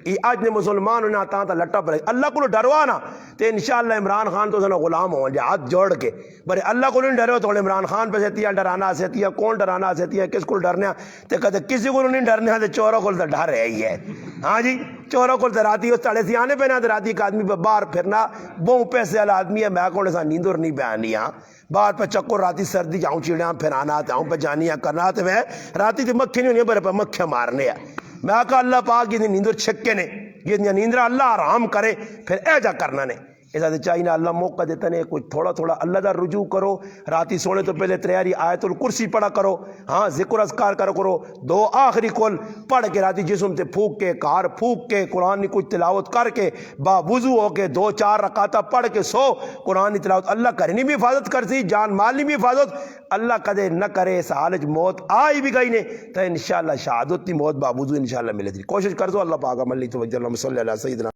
ای آج نے مسلمان انہاں تا لٹا پڑے اللہ کو ڈروانا تو انشاءاللہ عمران خان تو سنو غلام ہوں جا ہاتھ جوڑ کے بھرے اللہ کو نہیں ڈرے تو عمران خان پہ سیتیاں ڈرانا سیتیاں کون ڈرانا سیتیاں کس کو ڈرنے تو کہتے کسی کو نہیں ڈرنے تو چوروں کو تو ڈر ہے ہی ہے ہاں جی چوروں کو تو راتی اس تڑے سے آنے پہ نہ تو راتی ایک آدمی پہ باہر پھرنا بہت پیسے والا آدمی ہے میں کون ایسا نیندر نہیں بیانی ہاں باہر پہ چکر راتی سردی جاؤں چیڑیاں پھرانا جاؤں پہ جانیاں کرنا تو میں راتی تو مکھی نہیں ہونی بھرے پہ مکھیاں مارنے ہیں میں کہا اللہ پاک یہ نیندر چھکے نے یہ نیندر اللہ آرام کرے پھر اے جا کرنا نے ایسا تو چاہیے اللہ موقع دیتا نے کچھ تھوڑا تھوڑا اللہ دا رجوع کرو راتی سونے تو پہلے تیاری آیت الکرسی پڑھا کرو ہاں ذکر اذکار کرو دو آخری کل پڑھ کے راتی جسم تے پھوک کے کار پھوک کے قرآن کی کچھ تلاوت کر کے با وضو ہو کے 2-4 رکعتہ پڑھ کے سو قرآن کی تلاوت اللہ کرنی بھی حفاظت کرسی جان مال بھی حفاظت اللہ کدے نہ کرے اس حالت موت آئی بھی گئی نے تو انشاءاللہ شہادت کی موت با وضو انشاءاللہ ملے تھی کوشش کر دو اللہ پاک عملی توجہ اللہ صلی اللہ علیہ سیدنا